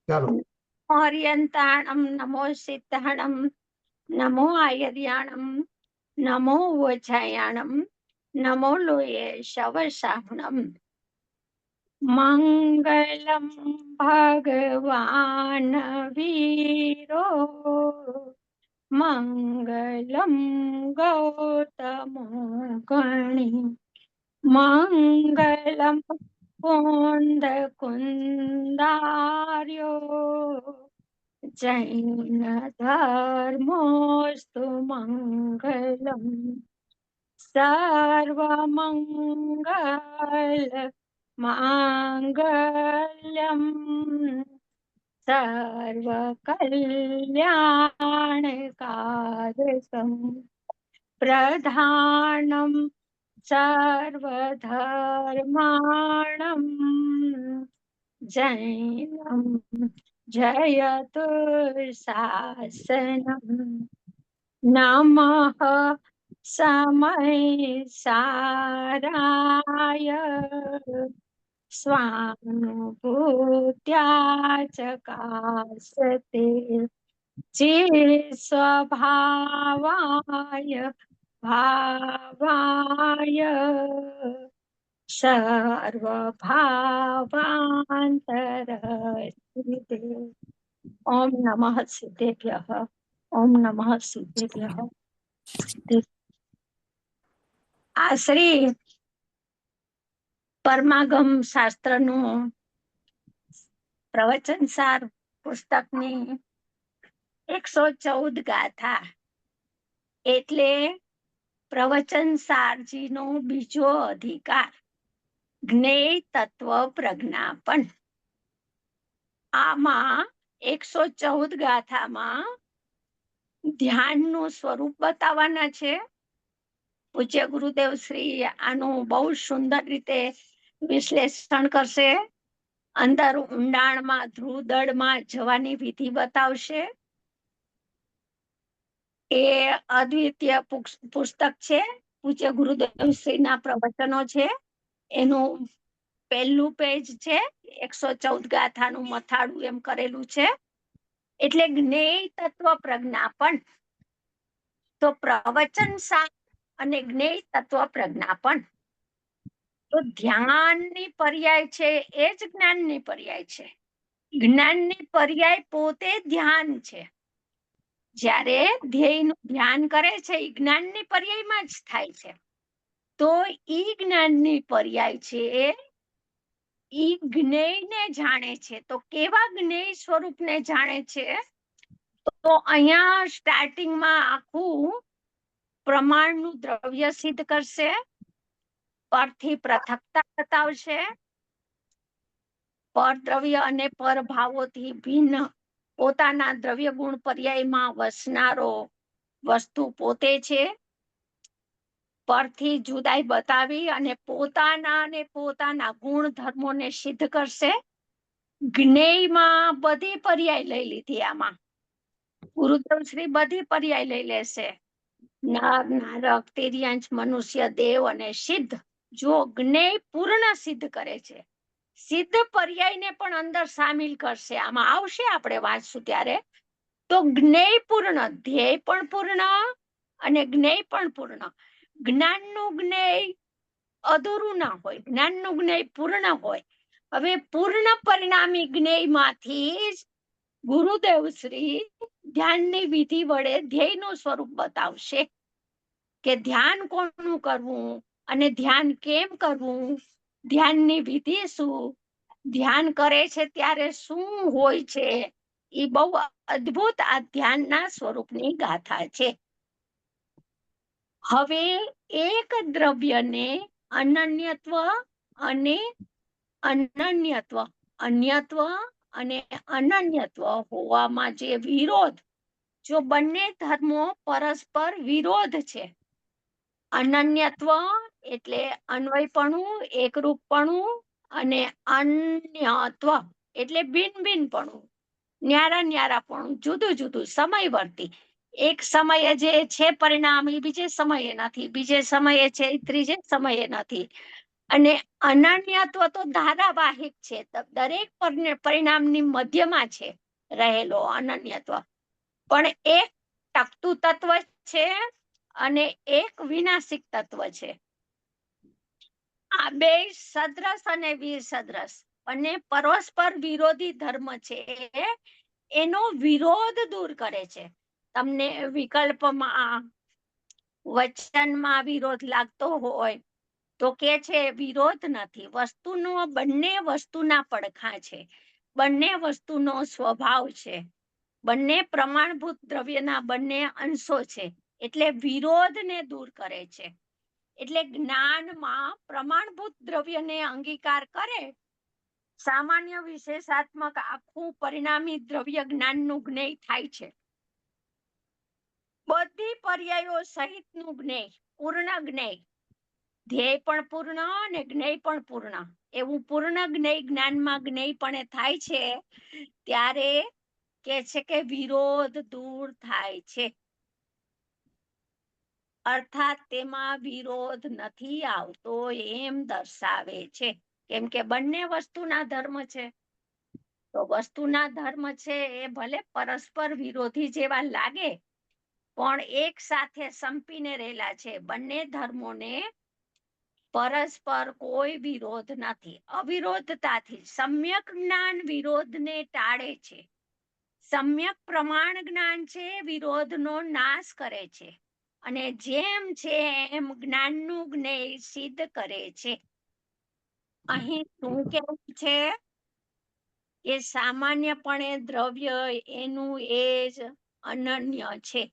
ચાલો. હર્યંતાણમ નમો સિદ્ધાણમ નમો આયર્યાણમ નમો વજાયાણમ નમો લોયે શવસાહણમ. મંગલમ ભગવાન વીરો મંગલમ ગૌતમો ગણી મંગલમ કુંદ કુંદાર્યો જૈન ધર્મોસ્તુ મંગલમ. સર્વમંગલ માંગલ્યમ સર્વકલ્યાણકારકમ પ્રધાનમ સર્વધર્માણમ જૈનમ જયતુ શાસનમ. નમઃ સમય સારાય સ્વાનુભૂત્યા ચકાસતે ચિત સ્વભાવાય ભાવાય સર્વભાવાંતરસ્थिते. ઓમ નમઃ સિદ્ધેભ્યઃ. ઓમ નમઃ સિદ્ધેભ્યઃ. આ શ્રી પરમાગમ શાસ્ત્રનું પ્રવચનસાર પુસ્તકની 114 ગાથા એટલે પ્રવચનસારજીનો બીજો અધિકાર જ્ઞેય તત્વ પ્રજ્ઞાપન. આમાં 114 ગાથામાં ધ્યાનનું સ્વરૂપ બતાવવાના છે. પૂજ્ય ગુરુદેવ શ્રી આનું બહુ સુંદર રીતે વિશ્લેષણ કરશે. અંદર ઊંડાણમાં ધ્રુદળમાં જવાની વિધિ બતાવશે. એ અદ્વિતીય પુસ્તક છે. પૂજ્ય ગુરુદેવ શ્રીના પ્રવચનો છે. એનું પહેલું પેજ છે. 114 ગાથાનું મથાળું એમ કરેલું છે. એટલે જ્ઞેય તત્વ પ્રજ્ઞાપન. તો પ્રવચન સાર અને જ્ઞેય તત્વ પ્રજ્ઞાપન. તો ધ્યાનની પર્યાય છે એ જ જ્ઞાનની પર્યાય છે. જ્ઞાનની પર્યાય પોતે ધ્યાન છે. જ્યારે ધ્યેયનું ધ્યાન કરે છે એ જ્ઞાનની પર્યાયમાં જ થાય છે. તો ઈ જ્ઞાનની પર્યાય છે ઈ જ્ઞેયને જાણે છે. તો કેવા જ્ઞેય સ્વરૂપને જાણે છે? તો અહીંયા સ્ટાર્ટિંગમાં આખું પ્રમાણનું દ્રવ્ય સિદ્ધ કરશે, પરથી પૃથકતા બતાવશે, પરદ્રવ્ય અને પરભાવોથી ભિન્ન પોતાના દ્રવ્ય ગુણ પર્યાયમાં વસનારો વસ્તુ પોતે છે. પરથી જુદાઈ બતાવી અને પોતાના ગુણ ધર્મોને સિદ્ધ કરશે. જ્ઞેયમાં બધી પર્યાય લઈ લીધી. આમાં ગુરુદેવ શ્રી બધી પર્યાય લઈ લેશે. નર, નારક, તિર્યંશ, મનુષ્ય, દેવ અને સિદ્ધ. જો જ્ઞેય પૂર્ણ સિદ્ધ કરે છે, સિદ્ધ પર્યાયને પણ અંદર સામેલ કરશે. આમાં આવશે, આપણે વાંચશું ત્યારે. તો જ્ઞેય પૂર્ણ, ધ્યેય પણ પૂર્ણ અને જ્ઞેય પણ પૂર્ણ. જ્ઞાનનું જ્ઞેય અધૂરું ના હોય, જ્ઞાનનું જ્ઞેય પૂર્ણ હોય. હવે પૂર્ણ પરિણામી જ્ઞેયમાંથી જ ગુરુદેવ શ્રી ધ્યાનની વિધિ વડે ધ્યેયનું સ્વરૂપ બતાવશે કે ધ્યાન કોનું કરવું અને ધ્યાન કેમ કરવું, ધ્યાનની વિધિ શું, ધ્યાન કરે છે ત્યારે શું હોય છે. એ બહુ અદ્ભુત આ ધ્યાનના સ્વરૂપની ગાથા છે. હવે એક દ્રવ્યને અનન્યત્વ અને અનન્યત્વ, અન્યત્વ અને અનન્યત્વ હોવામાં જે વિરોધ, જો બંને ધર્મો પરસ્પર વિરોધ છે. અનન્યત્વ એટલે અન્વયપણું, એકરૂપપણું, અને અન્યત્વ એટલે ભિન્ન ભિન્નપણું, ન્યારા ન્યારાપણું, જુદું જુદું, સમયવર્તી. એક સમયે જે છે પરિણામ એ બીજે સમયે નથી, બીજે સમયે છે ત્રીજે સમયે નથી. અને અનન્યત્વ તો ધારાવાહિક છે, દરેક પરિણામની મધ્યમાં છે રહેલો અનન્યત્વ. પણ એક ટકતું તત્વ છે અને એક વિનાશિક તત્વ છે. આ બે સદ્રશ અને વિસદ્રશ બંને પરસ્પર વિરોધી ધર્મ છે. એનો વિરોધ દૂર કરે છે. તમને વિકલ્પમાં, વચનમાં વિરોધ લાગતો હોય તો કે છે વિરોધ નથી, વસ્તુનો બંને વસ્તુના પડખા છે, બંને વસ્તુનો સ્વભાવ છે, બંને પ્રમાણભૂત દ્રવ્યના બંને અંશો છે, એટલે વિરોધને દૂર કરે છે. એટલે જ્ઞાનમાં પ્રમાણભૂત દ્રવ્યને અંગીકાર કરે, સામાન્ય વિશેષાત્મક આખું પરિણામી દ્રવ્ય જ્ઞાનનું જ્ઞેય થાય છે. બધી પર્યાયો સહિતનું જ્ઞેય, પૂર્ણ જ્ઞેય, ધ્યેય પણ પૂર્ણ અને જ્ઞેય પણ પૂર્ણ, એવું પૂર્ણ જ્ઞેય જ્ઞાનમાં જ્ઞેયપણે થાય છે ત્યારે કે છે કે વિરોધ દૂર થાય છે. અર્થાત તેમાં વિરોધ નથી આવતો એમ દર્શાવે છે. કેમ કે બંને વસ્તુના ધર્મ છે. તો વસ્તુના ધર્મ છે એ ભલે પરસ્પર વિરોધી જેવા લાગે, પણ એક સાથે સંપીને રહેલા છે. બંને ધર્મોને પરસ્પર કોઈ વિરોધ નથી. અવિરોધતાથી સમ્યક જ્ઞાન વિરોધને ટાળે છે. સમ્યક પ્રમાણ જ્ઞાન છે વિરોધનો નાશ કરે છે, અને જેમ છે એમ જ્ઞાનનું જ્ઞેય સિદ્ધ કરે છે. અહીં શું કેવું છે કે સામાન્યપણે દ્રવ્ય એનું એ જ અનન્ય છે,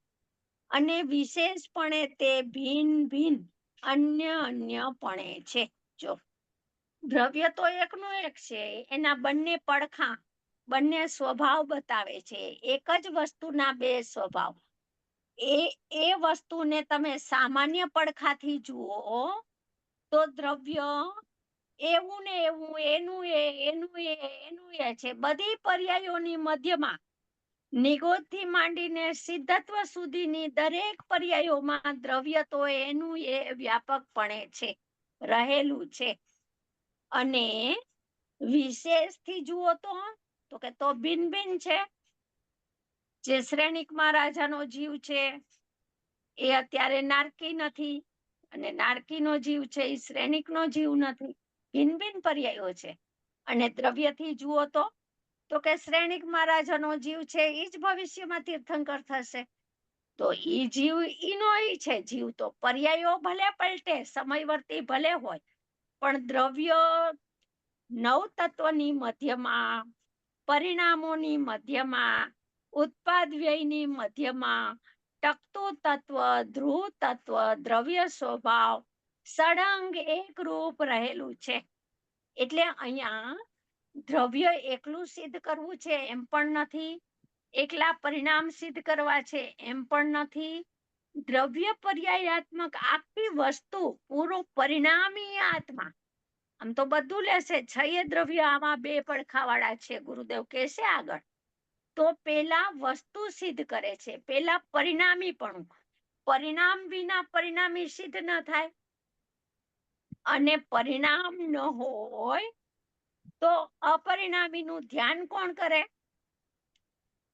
અને વિશેષપણે તે ભિન્ન ભિન્ન અન્યપણે છે. જો દ્રવ્ય તો એકનું એક છે, એના બંને પડખા, બંને સ્વભાવ બતાવે છે, એક જ વસ્તુના બે સ્વભાવ. એ વસ્તુને તમે સામાન્ય પડખાથી જુઓ તો દ્રવ્ય એવું ને એવું, એનું એ છે. બધી પર્યાયોની મધ્યમાં, નિગોદથી માંડીને સિદ્ધત્વ સુધીની દરેક પર્યાયોમાં દ્રવ્ય તો એનું એ વ્યાપકપણે છે, રહેલું છે. અને વિશેષથી જુઓ તો કે તો ભિન્ન ભિન્ન છે. જે શ્રેણિક મહારાજાનો જીવ છે એ અત્યારે નારકી નથી, અને નારકીનો જીવ છે એ શ્રેણિકનો જીવ નથી, ભિન્ન ભિન્ન પર્યાયો છે. અને દ્રવ્યથી જુઓ તો કે શ્રેણિક મહારાજાનો જીવ છે એ જ ભવિષ્યમાં તીર્થંકર થશે. તો ઈ જીવ ઈનો ઈ છે જીવ. તો પર્યાયો ભલે પલટે, સમયવર્તી ભલે હોય, પણ દ્રવ્ય નવ તત્વની મધ્યમાં, પરિણામોની મધ્યમાં, ઉત્પાદ વ્યયની મધ્યમાં, ટકતું તત્વ, ધ્રુવ તત્વ, દ્રવ્ય સ્વભાવ, સળંગ એક રૂપ રહેલું છે. એટલે અહીંયા દ્રવ્ય એકલું સિદ્ધ કરવું છે એમ પણ નથી, એકલા પરિણામ સિદ્ધ કરવા છે એમ પણ નથી. દ્રવ્ય પર્યાયાત્મક આખી વસ્તુ, પૂરો પરિણામી આત્મા, આમ તો બધું લેશે, છયે દ્રવ્ય આમાં બે પડખાવાળા છે, ગુરુદેવ કહેશે આગળ. તો પેલા વસ્તુ સિદ્ધ કરે છે, પેલા પરિણામીપણું. પરિણામ વિના પરિણામી સિદ્ધ ન થાય, અને પરિણામ ન હોય તો અપરિણામીનું ધ્યાન કોણ કરે?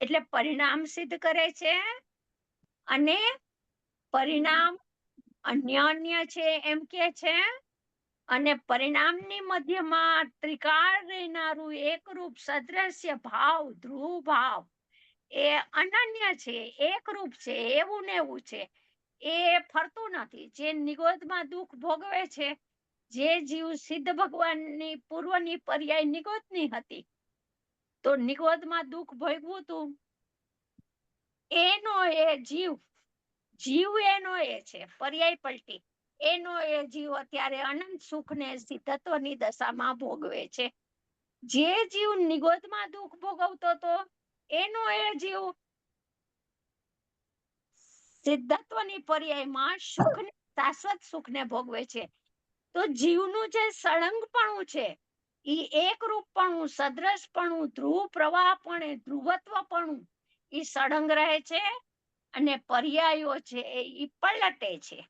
એટલે પરિણામ સિદ્ધ કરે છે, અને પરિણામ અન્ય છે એમ કે છે, અને પરિણામની મધ્યમાં ત્રિકાળ રહેનારું એકરૂપ સદ્રશ્ય ભાવ, ધ્રુવ ભાવ, એ અનન્ય છે, એકરૂપ છે, એવું ને એવું છે, એ ફરતું નથી. જે નિગોદમાં દુઃખ ભોગવે છે, જે જીવ સિદ્ધ ભગવાનની પૂર્વની પર્યાય નિગોદની હતી, તો નિગોદમાં દુઃખ ભોગવું હતું, એનો એ જીવ એનો એ છે, પર્યાય પલટી, એનો એ જીવ અત્યારે અનંત સુખને સિદ્ધત્વની દશામાં ભોગવે છે. જે જીવ નિગોદમાં દુઃખ ભોગવતો હતો, એનો એ જીવ સિદ્ધત્વની પર્યાયમાં સુખને, શાશ્વત સુખને ભોગવે છે. તો જીવનું જે સળંગપણું છે, ઈ એકરૂપપણું, સદ્રશપણું, ધ્રુવ પ્રવાહપણે, ધ્રુવત્વપણું, ઈ સળંગ રહે છે, અને પર્યાયો છે ઈ પલટે છે.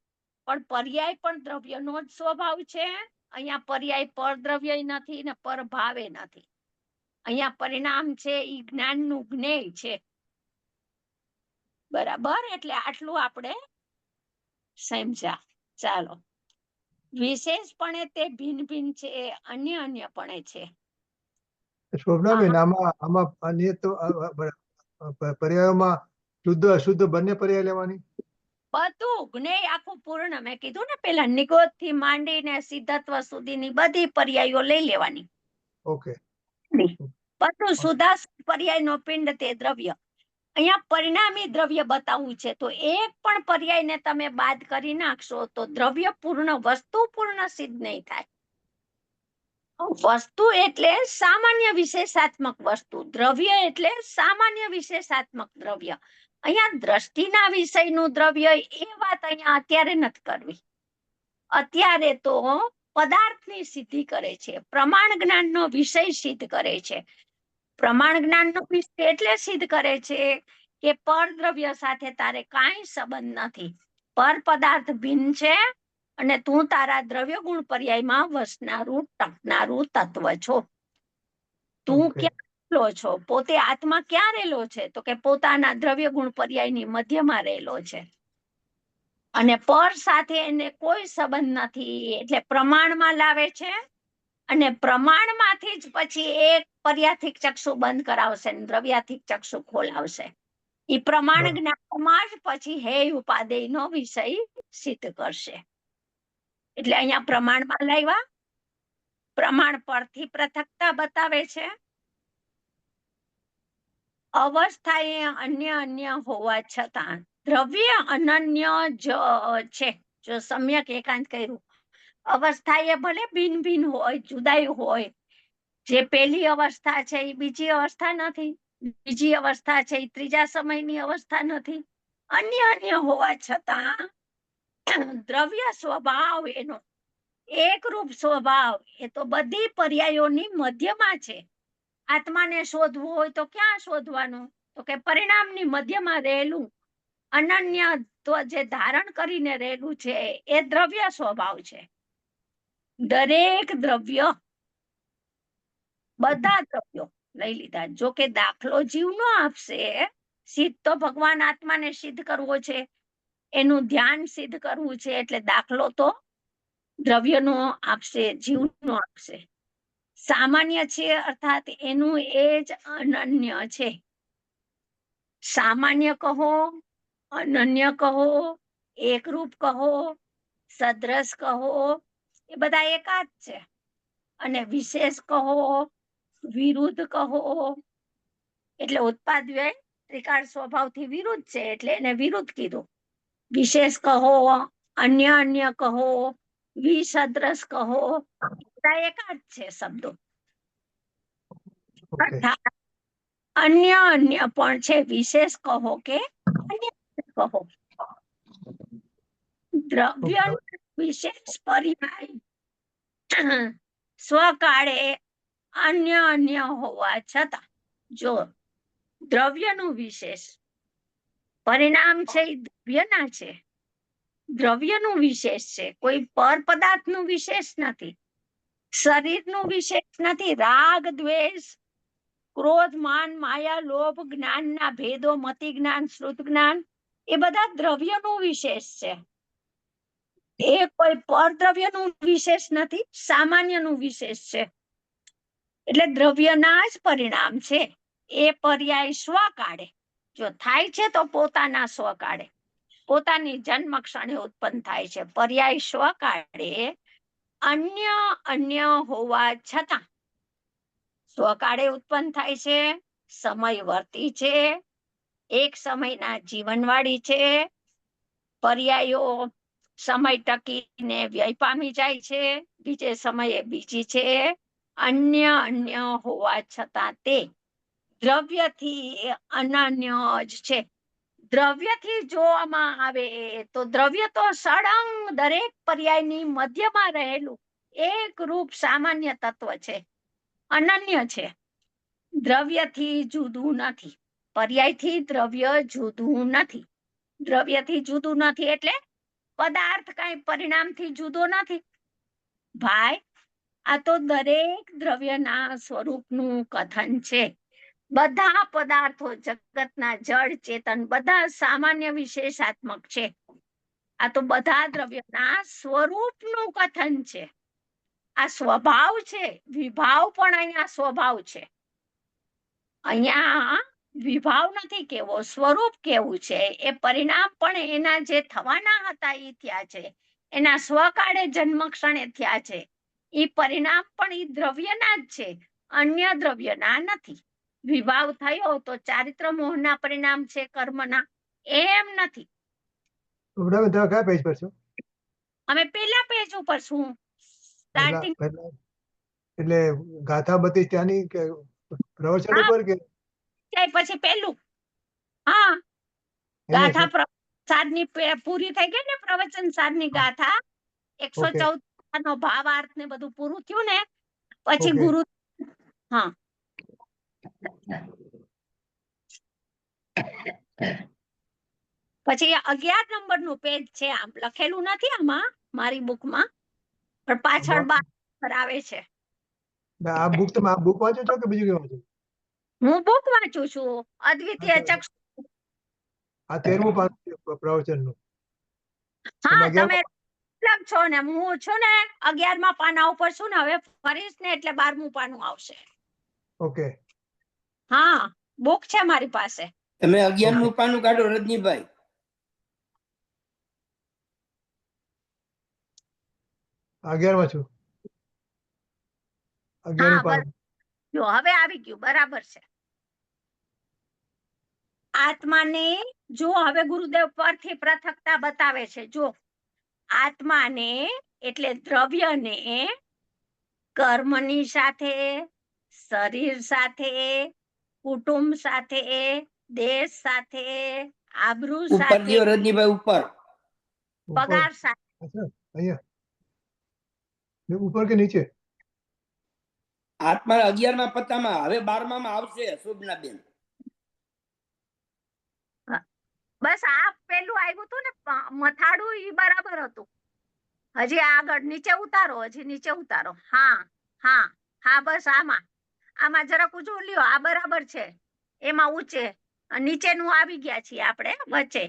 પણ પર્યાય પણ દ્રવ્યનો જ સ્વભાવ છે, અહીંયા પર્યાય પરદ્રવ્ય નથી ને પરભાવે નથી. અહીંયા પરિણામ છે ઈ જ્ઞાનનું જ્ઞેય છે. બરાબર, એટલે આટલું આપણે સમજ્યા. ચાલો, વિશેષપણે તે ભિન્ન ભિન્ન છે, અન્યપણે છે. શોભનાબેન, આમાં અન્ય તો પર્યાયોમાં શુદ્ધ અશુદ્ધ બંને પર્યાય લેવાની? બધું જ્ઞેય આખું પૂર્ણ, મેં કીધું ને પેલા, નિગોદ થી માંડીને સિદ્ધત્વ સુધીની બધી પર્યાયો લઈ લેવાની. ઓકે, બધું સુધાસુદ પર્યાયનો પિંડ તે દ્રવ્ય. અહીંયા પરિણામી દ્રવ્ય બતાવવું છે, તો એક પણ પર્યાયને તમે બાદ કરી નાખશો તો દ્રવ્ય પૂર્ણ, વસ્તુ પૂર્ણ સિદ્ધ નહીં થાય. વસ્તુ એટલે સામાન્ય વિશેષાત્મક વસ્તુ, દ્રવ્ય એટલે સામાન્ય વિશેષાત્મક દ્રવ્ય. અહીંયા દ્રષ્ટિના વિષયનું દ્રવ્ય, એ વાત અહીંયા અત્યારે નથી કરવી. અત્યારે તો પદાર્થની સિદ્ધિ કરે છે, પ્રમાણ જ્ઞાનનો વિષય સિદ્ધ કરે છે. પ્રમાણ જ્ઞાનનો વિષય એટલે સિદ્ધ કરે છે કે પરદ્રવ્ય સાથે તારે કાંઈ સંબંધ નથી, પર પદાર્થ ભિન્ન છે અને તું તારા દ્રવ્ય ગુણ પર્યાયમાં વસનારું ટકનારું તત્વ છો. તું ક્યાં રહેલો છો? પોતે આત્મા ક્યાં રહેલો છે? તો કે પોતાના દ્રવ્ય ગુણ પર્યાયની મધ્યમાં રહેલો છે અને પર સાથે એને કોઈ સંબંધ નથી. એટલે પ્રમાણમાં લાવે છે અને પ્રમાણમાંથી જ પછી એક પર્યાથિક ચક્ષુ બંધ કરાવશે ને દ્રવ્યાથિક ચક્ષુ ખોલાવશે. એ પ્રમાણ જ્ઞાનમાં જ પછી હે ઉપાદેયનો વિષય સિદ્ધ કરશે. એટલે અહીંયા પ્રમાણમાં લાવ્યા, પ્રમાણ પરથી પૃથકતા બતાવે છે. અવસ્થા એ અન્ય હોવા છતાં દ્રવ્ય અનન્ય જ છે. જો સમ્યક એકાંત કર્યું, અવસ્થા એ ભલે ભિન્ન ભિન્ન હોય, જુદાઈ હોય. જે પહેલી અવસ્થા છે એ બીજી અવસ્થા નથી, બીજી અવસ્થા છે એ ત્રીજા સમયની અવસ્થા નથી. અન્ય હોવા છતાં દ્રવ્ય સ્વભાવ એનો એકરૂપ સ્વભાવ એ તો બધી પર્યાયોની મધ્યમાં છે. આત્માને શોધવું હોય તો ક્યાં શોધવાનું? તો કે પરિણામની મધ્યમાં રહેલું અનન્યત્વ જે ધારણ કરીને રહેલું છે એ દ્રવ્ય સ્વભાવ છે. દરેક દ્રવ્ય, બધા દ્રવ્યો લઈ લીધા. જો કે દાખલો જીવ નો આપશે, સિદ્ધ તો ભગવાન આત્માને સિદ્ધ કરવો છે, એનું ધ્યાન સિદ્ધ કરવું છે, એટલે દાખલો તો દ્રવ્યનો આપશે, જીવનો આપશે. સામાન્ય છે અર્થાત એનું એ જ અનન્ય છે. સામાન્ય કહો, અનન્ય કહો, એકરૂપ કહો, સદ્રશ કહો, એ બધા એકાદ છે. અને વિશેષ કહો, વિરુદ્ધ કહો, એટલે ઉત્પાદ વ્યય ત્રિકાળ સ્વભાવથી વિરુદ્ધ છે એટલે એને વિરુદ્ધ કીધું. વિશેષ કહો, અન્ય કહો, વિસદ્રશ કહો, બધા એકાદ છે શબ્દો. અન્ય પણ છે. વિશેષ કહો કે અન્ય કહો, દ્રવ્ય વિશેષ પરિણામ સ્વકાળે અન્ય હોવા છતાં જો દ્રવ્યનું વિશેષ પરિણામ છે એ દ્રવ્યના છે, દ્રવ્યનું વિશેષ છે, કોઈ પર પદાર્થનું વિશેષ નથી, શરીરનું વિશેષ નથી. રાગ દ્વેષ, ક્રોધ, માન, માયા, લોભ, જ્ઞાનના ભેદો, મતિ જ્ઞાન, શ્રુત જ્ઞાન, એ બધા દ્રવ્યનું વિશેષ છે. એ કોઈ પરદ્રવ્યનું વિશેષ નથી, સામાન્યનું વિશેષ છે. એટલે દ્રવ્યના જ પરિણામ છે. એ પર્યાય સ્વકાળે જો થાય છે તો પોતાના સ્વકાળે, પોતાની જન્મ ક્ષણે ઉત્પન્ન થાય છે. પર્યાય સ્વકાળે અન્ય હોવા છતાં સ્વકાળે ઉત્પન્ન થાય છે, સમયવર્તી છે, એક સમયના જીવનવાળી છે. પર્યાયો સમય ટકીને વ્યય પામી જાય છે, બીજે સમયે બીજી છે. અન્ય હોવા છતાં તે દ્રવ્યથી અનન્ય જ છે. દ્રવ્યથી જોવામાં આવે તો દ્રવ્ય તો સળંગ દરેક પર્યાયની મધ્યમાં રહેલું એક રૂપ સામાન્ય તત્વ છે, અનન્ય છે. દ્રવ્યથી જુદું નથી, પર્યાયથી દ્રવ્ય જુદું નથી. દ્રવ્યથી જુદું નથી એટલે પદાર્થ કઈ પરિણામથી જુદો નથી. ભાઈ આ તો દરેક દ્રવ્યના સ્વરૂપનું કથન છે. બધા પદાર્થો જગતના જળ ચેતન બધા સામાન્ય વિશેષાત્મક છે. આ તો બધા દ્રવ્યના સ્વરૂપનું કથન છે. આ સ્વભાવ છે. વિભાવ પણ અહીંયા સ્વભાવ છે. અહીંયા વિભાવ નથી કેવો, સ્વરૂપ કેવું છે. એ પરિણામ પણ એના જે થવાના હતા એ થયા છે. એના સ્વકાળે જન્મ ક્ષણે થયા છે. એ પરિણામ પણ એ દ્રવ્યના જ છે, અન્ય દ્રવ્યના નથી. વિભાવ થયો તો ચારિત્ર મોહના પરિણામ છે કર્મના, એમ નથી. શોભનાબેન તમે કયા પેજ પર છો? અમે પેલા પેજ ઉપર છું, સ્ટાર્ટિંગ. એટલે ગાથા બધી ત્યાંની કે પ્રવચન હા, ઉપર કે પછી પેલું. હા, અહીંયા છે? ગાથા સારની પૂરી થઈ ગઈ ને, પ્રવચન સારની ગાથા 114 નો ભાવાર્થ ને બધું પૂરું થયું ને પછી ઓકે. ગુરુ. હા, પછી 11 નંબરનું પેજ છે. આમ લખેલું નથી આમાં મારી બુકમાં, પણ પાછળ બાર આવે છે. આ બુક તમે આ બુક વાંચો છો કે બીજું કઈ વાંચો? હું બુક વાંચું છું, અદ્વિતીય ચક્ષુ. આ 13મું પાનું પ્રવચનનું. હા, તમે તમે 11 અલગ છો ને હું છું ને 11મા પાના ઉપર છું ને, હવે ફરીશ ને એટલે 12મું પાનું આવશે. ઓકે. હા, બુક છે મારી પાસે. તમે 11મું પાનું કાઢો રજનીભાઈ. 11માં છું. 11મું પાનું. જો હવે આવી ગયું, બરાબર છે. આત્માને જો હવે ગુરુદેવ પરથી પૃથકતા બતાવે છે. જો આત્માને એટલે દ્રવ્યને કર્મની સાથે, શરીર સાથે, કુટુંબ સાથે, દેશ સાથે, આબરૂ ઉપર સાથે, દિયો રજનીભાઈ, ઉપર. પગાર સાથે. અચ્છા, અહીંયા ઉપર કે નીચે? આત્મા 11મા પત્તામાં, હવે 12માં આવશે શોભનાબેન. બસ આ પેલું આવ્યું હતું ને મથાળું, ઈ બરાબર હતું. હજી આગળ નીચે ઉતારો, હજી નીચે ઉતારો. હા હા હા, બસ આમાં જરાક ઊંચું લ્યો. આ બરાબર છે. એમાં ઊંચે નીચેનું આવી ગયા છીએ આપણે વચ્ચે.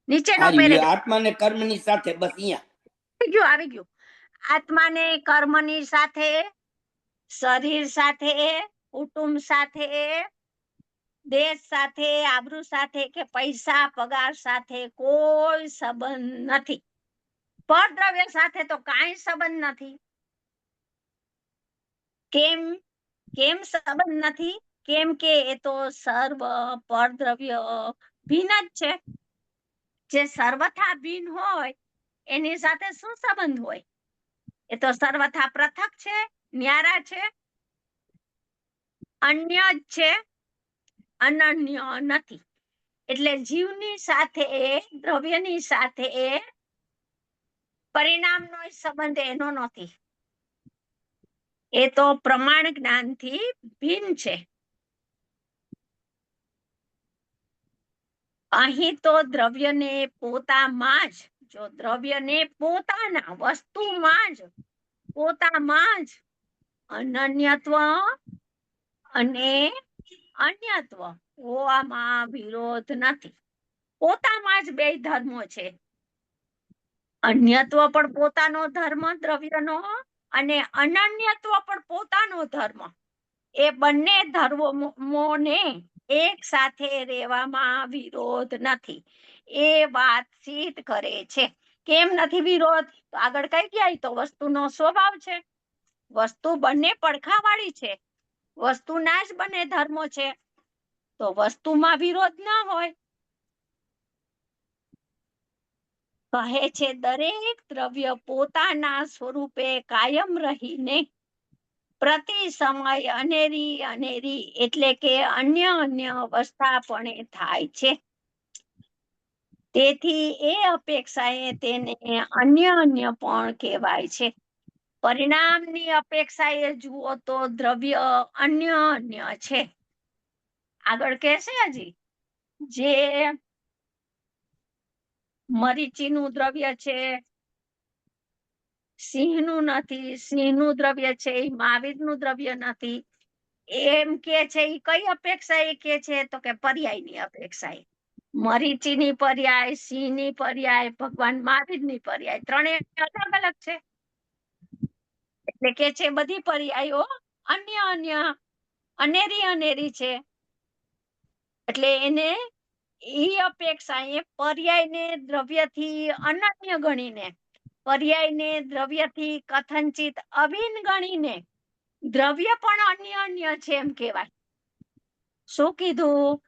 નીચેનો પેરેગ્રાફ આત્માને કર્મની સાથે, બસ અહીંયા આવી ગયું. આત્માને કર્મની સાથે, શરીર સાથે, કુટુંબ સાથે, દેશ સાથે, આબરૂ સાથે કે પૈસા પગાર સાથે કોઈ સંબંધ નથી. પરદ્રવ્ય સાથે તો કાંઈ સંબંધ નથી. કેમ કેમ સંબંધ નથી? કેમ કે એ તો સર્વ પરદ્રવ્ય ભિન્ન જ છે. જે સર્વથા ભિન્ન હોય એની સાથે શું સંબંધ હોય? એ તો સર્વથા પૃથક છે, ન્યારા છે, અન્ય જ છે, અનન્ય નથી. એટલે જીવની સાથે, દ્રવ્યની સાથે પરિણામનો સંબંધ એનો નથી. એ તો પ્રમાણ જ્ઞાનથી ભિન્ન છે. અહીં તો દ્રવ્યને પોતામાં જ, જો દ્રવ્યને પોતાના વસ્તુમાં જ, પોતામાં જ અનન્યત્વ અને અન્યત્વ હોવામાં વિરોધ નથી. પોતામાં જ બે ધર્મો છે. અન્યત્વ પણ પોતાનો ધર્મ દ્રવ્યનો, અને અનન્યત્વ પણ પોતાનો ધર્મ. એ બંને ધર્મોને એક સાથે રહેવામાં વિરોધ નથી. એ વાત સિદ્ધ કરે છે. કેમ નથી વિરોધ? તો આગળ કઈ ગયા, તો વસ્તુનો સ્વભાવ છે. વસ્તુ બંને પડખાવાળી છે. વસ્તુના જ બંને ધર્મો છે, તો વસ્તુમાં વિરોધ ના હોય. કહે છે દરેક દ્રવ્ય પોતાના સ્વરૂપે કાયમ રહીને પ્રતિ સમય અનેરી એટલે કે અન્ય અવસ્થાપણે થાય છે. તેથી એ અપેક્ષાએ તેને અન્ય પણ કહેવાય છે. પરિણામની અપેક્ષાએ જુઓ તો દ્રવ્ય અન્ય છે. આગળ કહેશે હજી, જે મરીચીનું દ્રવ્ય છે, સિંહનું નથી, સિંહનું દ્રવ્ય છે એ મહાવીરનું દ્રવ્ય નથી. એમ કે છે એ કઈ અપેક્ષા એ કે છે તો કે પર્યાયની અપેક્ષા. મરીચીની પર્યાય, સિંહની પર્યાય, ભગવાન મહાવીરની પર્યાય, ત્રણેય અલગ અલગ છે. એટલે કે છે બધી પર્યાયો અન્ય અન્ય અનેરી અનેરી છે. એટલે એને ઈ અપેક્ષા એ પર્યાયને દ્રવ્યથી અનન્ય ગણીને, પર્યાયને દ્રવ્યથી કથનચિત અભિન્ન ગણીને દ્રવ્ય પણ અન્ય અન્ય છે એમ કહેવાય. શું કીધું?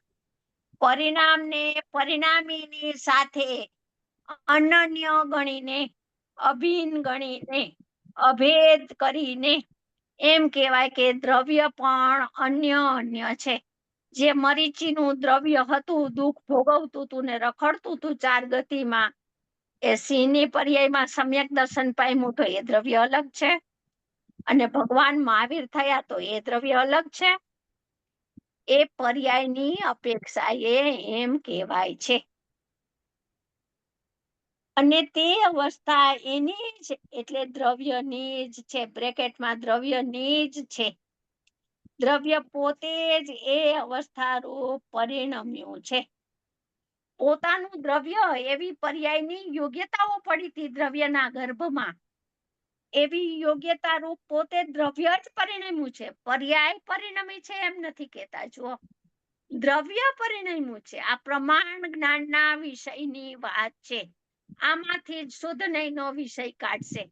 પરિણામને પરિણામીની સાથે અનન્ય ગણીને, અભિન્ન ગણીને, અભેદ કરીને એમ કહેવાય કે દ્રવ્ય પણ અન્ય અન્ય છે. જે મરીચીનું દ્રવ્ય હતું, દુઃખ ભોગવતું હતું ને રખડતું હતું ચાર ગતિમાં, એ સિંહની પર્યાયમાં સમ્યક દર્શન પામ્યું તો એ દ્રવ્ય અલગ છે. અને ભગવાન મહાવીર થયા તો એ દ્રવ્ય અલગ છે. એ પર્યાયની અપેક્ષા એમ કહેવાય છે. અને તે અવસ્થા એની જ એટલે દ્રવ્યની જ છે, બ્રેકેટમાં દ્રવ્યની જ છે. દ્રવ્ય પોતે જ એ અવસ્થા રૂપ પરિણમ્યું છે. પોતાનું દ્રવ્ય એવી પર્યાયની યોગ્યતાઓ પડી હતી દ્રવ્યના ગર્ભમાં, એવી યોગ્યતા રૂપ પોતે દ્રવ્ય જ પરિણમ્યું છે. પર્યાય પરિણમી છે એમ નથી કહેતા. જુઓ, દ્રવ્ય પરિણમ્યું છે. આ પ્રમાણ જ્ઞાનના વિષયની વાત છે. આમાંથી જ શુદ્ધ નયનો વિષય કાઢશે.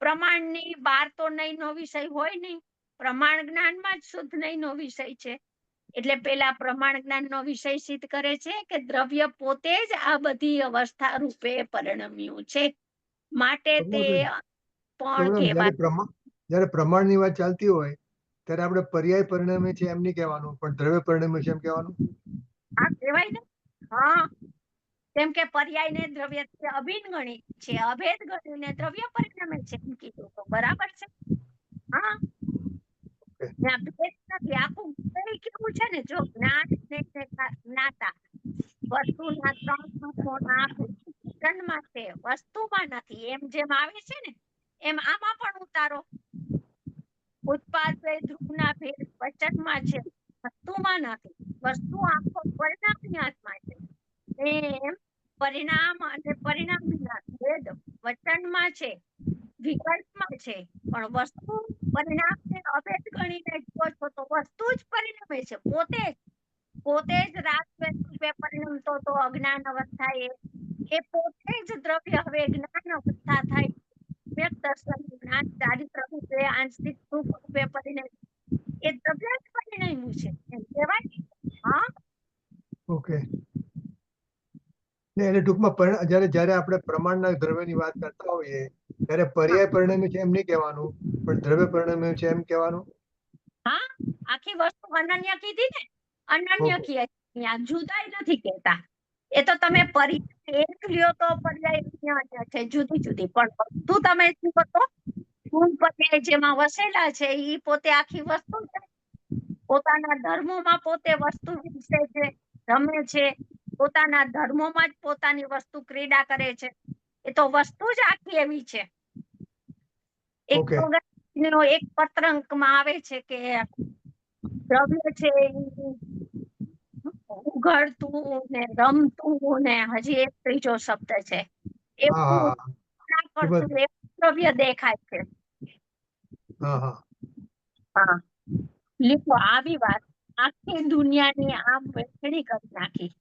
પ્રમાણની બાર તો નયનો વિષય હોય નહીં. પ્રમાણ જ્ઞાનમાં જ શુદ્ધ નયનો વિષય છે. એટલે પેલા પ્રમાણ જ્ઞાનનો વિષય સિદ્ધ કરે છે કે દ્રવ્ય પોતે જ આ બધી અવસ્થા રૂપે પરિણમ્યું છે. માટે તે પણ કહેવાય. જયારે પ્રમાણની વાત ચાલતી હોય ત્યારે આપણે પર્યાય પરિણામે છે એમ નહીં કહેવાનું, પણ દ્રવ્ય પરિણામે છે એમ કહેવાનું. હા, કહેવાય ને. હા, કેમ કે પર્યાયને દ્રવ્યથી અભિન્ન ગણી છે, અભેદ ગણીને દ્રવ્ય પરિણમે છે એમ કીધું તો બરાબર છે. હા, ત્યાં ભેદ નથી. આખું વિષય કેવું છે ને, જો જ્ઞાન ને જ્ઞાતા વસ્તુના ત્રણ ભાગોના વચનમાં છે, વસ્તુમાં નથી. એમ જેમ આવે છે ને એમ આમાં પણ ઉતારો. ઉત્પાદ ધ્રુવના ભેદ વચનમાં છે, વસ્તુમાં નથી. વસ્તુ આખો પરિણામી આત્મા છે. એમ પરિણામ અને પરિણામીના ભેદ વચનમાં છે, વિકલ્પમાં છે. પણ વસ્તુ પરિણામને અભેદ ગણીને જુઓ છો તો વસ્તુ જ પરિણમે છે. પોતે જ રાગદ્વેષ રૂપે પરિણમતો તો અજ્ઞાન અવસ્થા એ પોતે જ દ્રવ્ય હવે જ્ઞાન અવસ્થા થાય. સમ્યક દર્શન જ્ઞાન ચારિત્ર રૂપે આંશિક સુખ રૂપે પરિણમે એ દ્રવ્ય જ પરિણમ્યું છે એમ કહેવાય. હા, ઓકે. એટલે ટૂંકમાં જયારે આપણે પ્રમાણના દ્રવ્યની વાત કરતા હોઈએ ત્યારે પર્યાય પરિણમે છે એમ નહીં કહેવાનું, પણ દ્રવ્ય પરિણમે છે એમ કહેવાનું. હા, આખી વસ્તુ અનન્ય કીધી ને, અનન્ય કીધી, જુદાઈ નથી કહેતા. એ તો તમે પર્યાય એક લ્યો તો પર્યાય અન્ય છે, જુદી જુદી. પણ વસ્તુ તમે જુઓ તો ગુણ પર્યાય જેમાં વસેલા છે એ પોતે આખી વસ્તુ છે. પોતાના ધર્મોમાં પોતે વસ્તુ વિશે છે, રમે છે. પોતાના ધર્મોમાં જ પોતાની વસ્તુ ક્રીડા કરે છે. એ તો વસ્તુ જ આખી એવી છે. એક પત્રંકમાં આવે છે કે દ્રવ્ય છે ઉઘડતું ને રમતું ને હજી એક ત્રીજો શબ્દ છે, એવું દ્રવ્ય દેખાય છે. હા, લીધો આવી વાત આખી દુનિયાની આમ વહેંચણી કરી નાખી.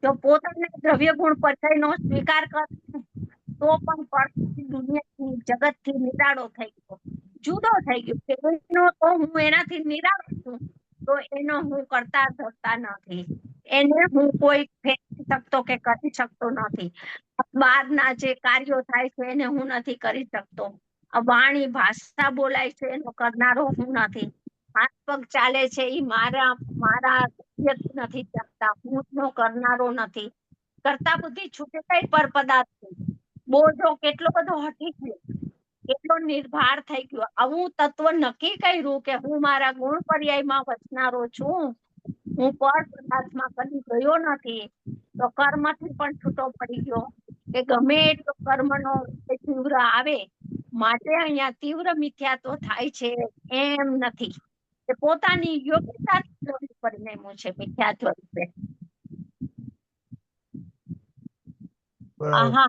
જો પોતાના દ્રવ્ય ગુણ પર્યાયનો સ્વીકાર કરે તો પણ દુનિયાની જગતથી નિરાળો થઈ ગયો, જુદો થઈ ગયો. કે એનો તો હું એનાથી નિરાળો છું, તો એનો હું કરતા ધરતા નથી. એને હું કોઈ ફેંકી શકતો કે કરી શકતો નથી. બહારના જે કાર્યો થાય છે એને હું નથી કરી શકતો. વાણી ભાષા બોલાય છે એનો કરનારો હું નથી. હાથ પગ ચાલે છે એ મારા નથી ચાલતા, હું એનો કરનારો નથી. કરતા બુદ્ધિ છૂટે કઈ પર પદાર્થ બોધો કેટલો બધો હટી ગયો, કેટલો નિર્ભાર થઈ ગયો. આવું તત્વ નક્કી કર્યું કે હું મારા ગુણ પર્યાયમાં વસનારો છું, હું પર પદાર્થમાં કદી ગયો નથી. તો કર્મથી પણ છૂટો પડી ગયો કે ગમે એટલો કર્મનો તીવ્ર આવે માટે અહીંયા તીવ્ર મિથ્યાત્વ થાય છે એમ નથી. એ પોતાની યોગ્યતાથી દ્રવ્ય પરિણમ્યું છે મિથ્યાત્વ રૂપે. બરાબર. આહા,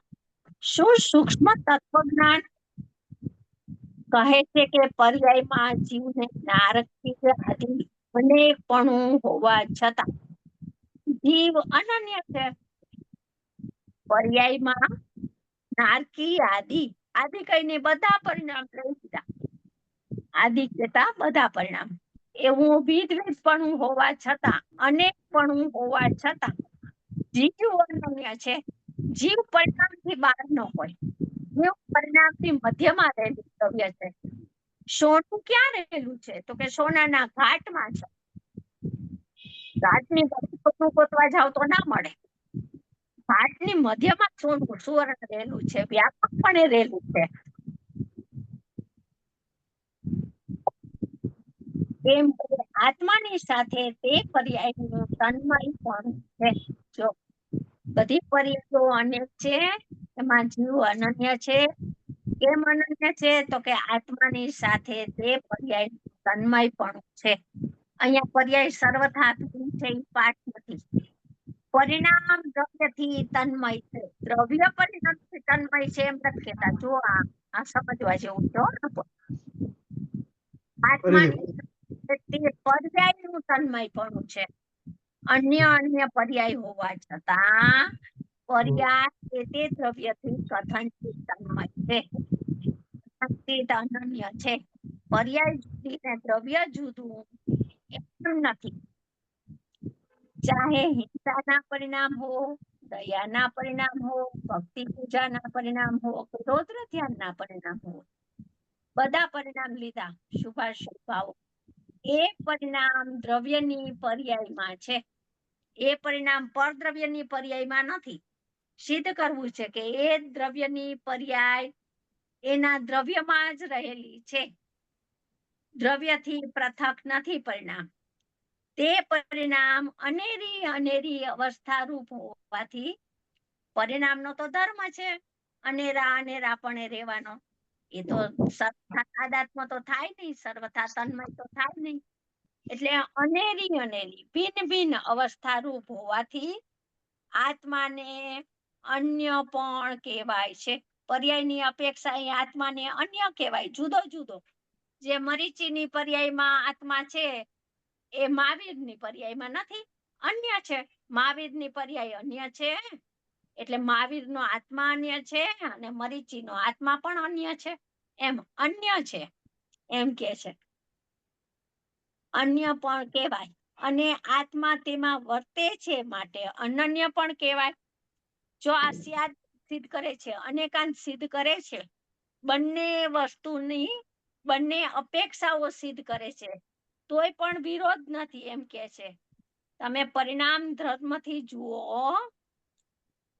શું સૂક્ષ્મ તત્વજ્ઞાન કહે છે કે પર્યાયમાં જીવને નારકીય આદિ અનેકપણું હોવા છતાં જીવ અનન્ય છે. પર્યાયમાં નારકી આદિ કહીને બધા પરિણામ લઈ લીધા. આદિ કહેતા બધા પરિણામ. એવું વિધવિધપણું હોવા છતાં, અનેકપણું હોવા છતાં જીવ અનન્ય છે. જીવ પરિણામથી બહાર ન હોય. જીવ પરિણામથી મધ્યમાં રહેલું દ્રવ્ય છે. સોનું ક્યાં રહેલું છે? તો કે સોનાના ઘાટમાં છે. ઘાટની બહાર સોનું ગોતવા જાવ તો ના મળે. ઘાટની મધ્યમાં સોનું સુવર્ણ રહેલું છે, વ્યાપકપણે રહેલું છે. એમ આત્માની સાથે તે પર્યાયનું તન્મયપણ છે. જો બધી પર્યાયો અનેક છે, એમાં જીવ અનન્ય છે. કેમ અનન્ય છે? તો કે આત્માની સાથે તે પર્યાય તન્મયપણ છે. અહીંયા પર્યાય સર્વથા આપેલું છે, એ પાઠ નથી. પરિણામ દ્રવ્યથી તન્મય છે. દ્રવ્ય પરિણામથી તન્મય છે એમ નથી કહેતા. જો આ સમજવા જેવું છે. આત્માની તે પર્યાયનું તન્મયપણું છે. અન્ય પર્યાય હોવા છતાં પર્યાય તે દ્રવ્યથી કથનથી તન્મય છે. કથનથી અનન્ય છે. પર્યાય જુદી ને દ્રવ્ય જુદું એમ નથી. ચાહે હિંસાના પરિણામ હો, દયાના પરિણામ હો, ભક્તિ પૂજાના પરિણામ હો, રૌદ્ર ધ્યાનના પરિણામ હો, બધા પરિણામ લીધા. શુભાશુભ ભાવો એ પરિણામ દ્રવ્યની પર્યાયમાં છે. એ પરિણામ પરદ્રવ્યની પર્યાયમાં નથી. સિદ્ધ કરવું છે કે એ દ્રવ્યની પર્યાય એના દ્રવ્યમાં જ રહેલી છે. દ્રવ્યથી પૃથક નથી પરિણામ. તે પરિણામ અનેરી અવસ્થા રૂપ હોવાથી પરિણામનો તો ધર્મ છે અનેરા પણ રહેવાનો. એ તો સર્વથા તાદાત્મ તો થાય નહીં, સર્વથા તન્મય તો થાય નહીં. એટલે અનેરી ભિન્ન અવસ્થા રૂપ હોવાથી આત્માને અન્ય પણ કહેવાય છે. પર્યાયની અપેક્ષા એ આત્માને અન્ય કહેવાય, જુદો જુદો. જે મરીચીની પર્યાયમાં આત્મા છે એ મહાવીરની પર્યાયમાં નથી, અન્ય છે. મહાવીરની પર્યાય અન્ય છે, એટલે મહાવીરનો આત્મા અન્ય છે અને મરીચીનો આત્મા પણ અન્ય છે. એમ અન્ય છે એમ કે છે. અન્ય પણ કહેવાય અને આત્મા તેમાં વર્તે છે માટે અનન્ય પણ કહેવાય. જો આ સિદ્ધ કરે છે, અનેકાંત સિદ્ધ કરે છે, બંને વસ્તુની બંને અપેક્ષાઓ સિદ્ધ કરે છે, તોય પણ વિરોધ નથી એમ કે છે. તમે પરિણામ ધર્મથી જુઓ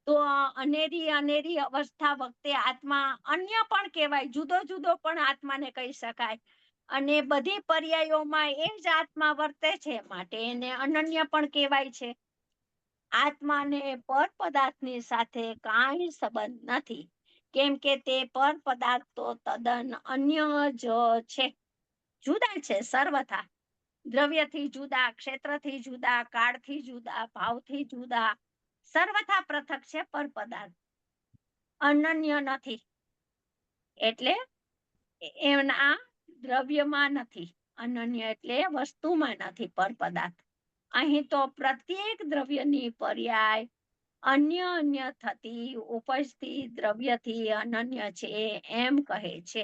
તો અનેરી અવસ્થા વખતે આત્મા અન્ય પણ કહેવાય, જુદો જુદો પણ આત્માને કહી શકાય. અને બધી પર્યાયોમાં એ જ આત્મા વર્તે છે માટે એને અનન્ય પણ કહેવાય છે. આત્માને પર પદાર્થની સાથે કાંઈ સંબંધ નથી, કેમ કે તે પર પદાર્થ તો તદ્દન અન્ય જ છે. જુદા છે સર્વથા. દ્રવ્યથી જુદા, ક્ષેત્રથી જુદા, કાળથી જુદા, ભાવથી જુદા, સર્વથા પૃથક છે પર પદાર્થ, અનન્ય નથી. એટલે એના દ્રવ્યમાં નથી અનન્ય, એટલે વસ્તુમાં નથી પર પદાર્થ. અહીં તો પ્રત્યેક દ્રવ્યની પર્યાય અન્ય થતી ઉપજતી દ્રવ્યથી અનન્ય છે એમ કહે છે.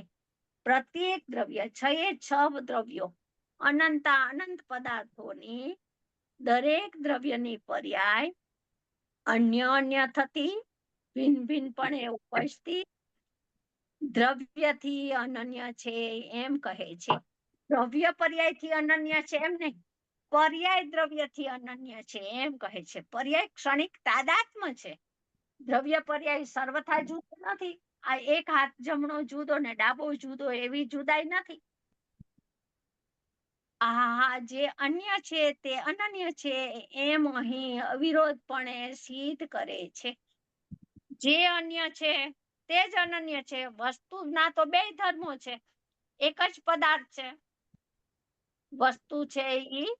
પ્રત્યેક દ્રવ્ય છ દ્રવ્યો અનંત પદાર્થોની દરેક દ્રવ્યની પર્યાય અન્ય થતી ભિન્નપણે ઉપજતી દ્રવ્યથી અનન્ય છે એમ કહે છે. દ્રવ્ય પર્યાયથી અનન્ય છે એમ નહીં, પર્યાય દ્રવ્યથી અનન્ય છે એમ કહે છે. પર્યાય ક્ષણિક તાદાત્મ છે. દ્રવ્ય પર્યાય સર્વથા જુદો નથી. આ એક હાથ જમણો જુદો ને ડાબો જુદો એવી જુદાઈ નથી. આ જે અન્ય છે તે અનન્ય છે એમ અહીં અવિરોધપણે સિદ્ધ કરે છે. જે અન્ય છે તે જ અનન્ય છે. વસ્તુના તો બે ધર્મો છે, એક જ પદાર્થ છે. વસ્તુ છે ઈ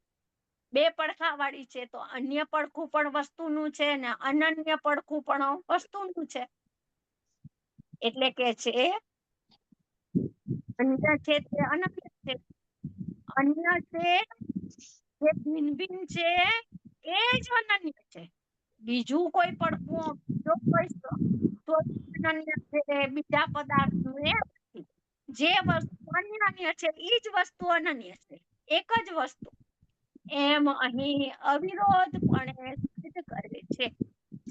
બે પડખા વાળી છે, તો અન્ય પડખું પણ વસ્તુનું છે ને અનન્ય પડખું પણ વસ્તુનું છે. એટલે કે છે અન્ય છે તે અનન્ય છે, અન્ય છે જે ભિન્ન ભિન્ન છે એ જ અનન્ય છે. બીજું કોઈ પડખું બીજો કોઈ તો અનન્ય છે બીજા પદાર્થનું એ નથી. જે વસ્તુ અનન્ય છે એ જ વસ્તુ અનન્ય છે, એક જ વસ્તુ. એમ અહીં અવિરોધપણે સિદ્ધ કરે છે.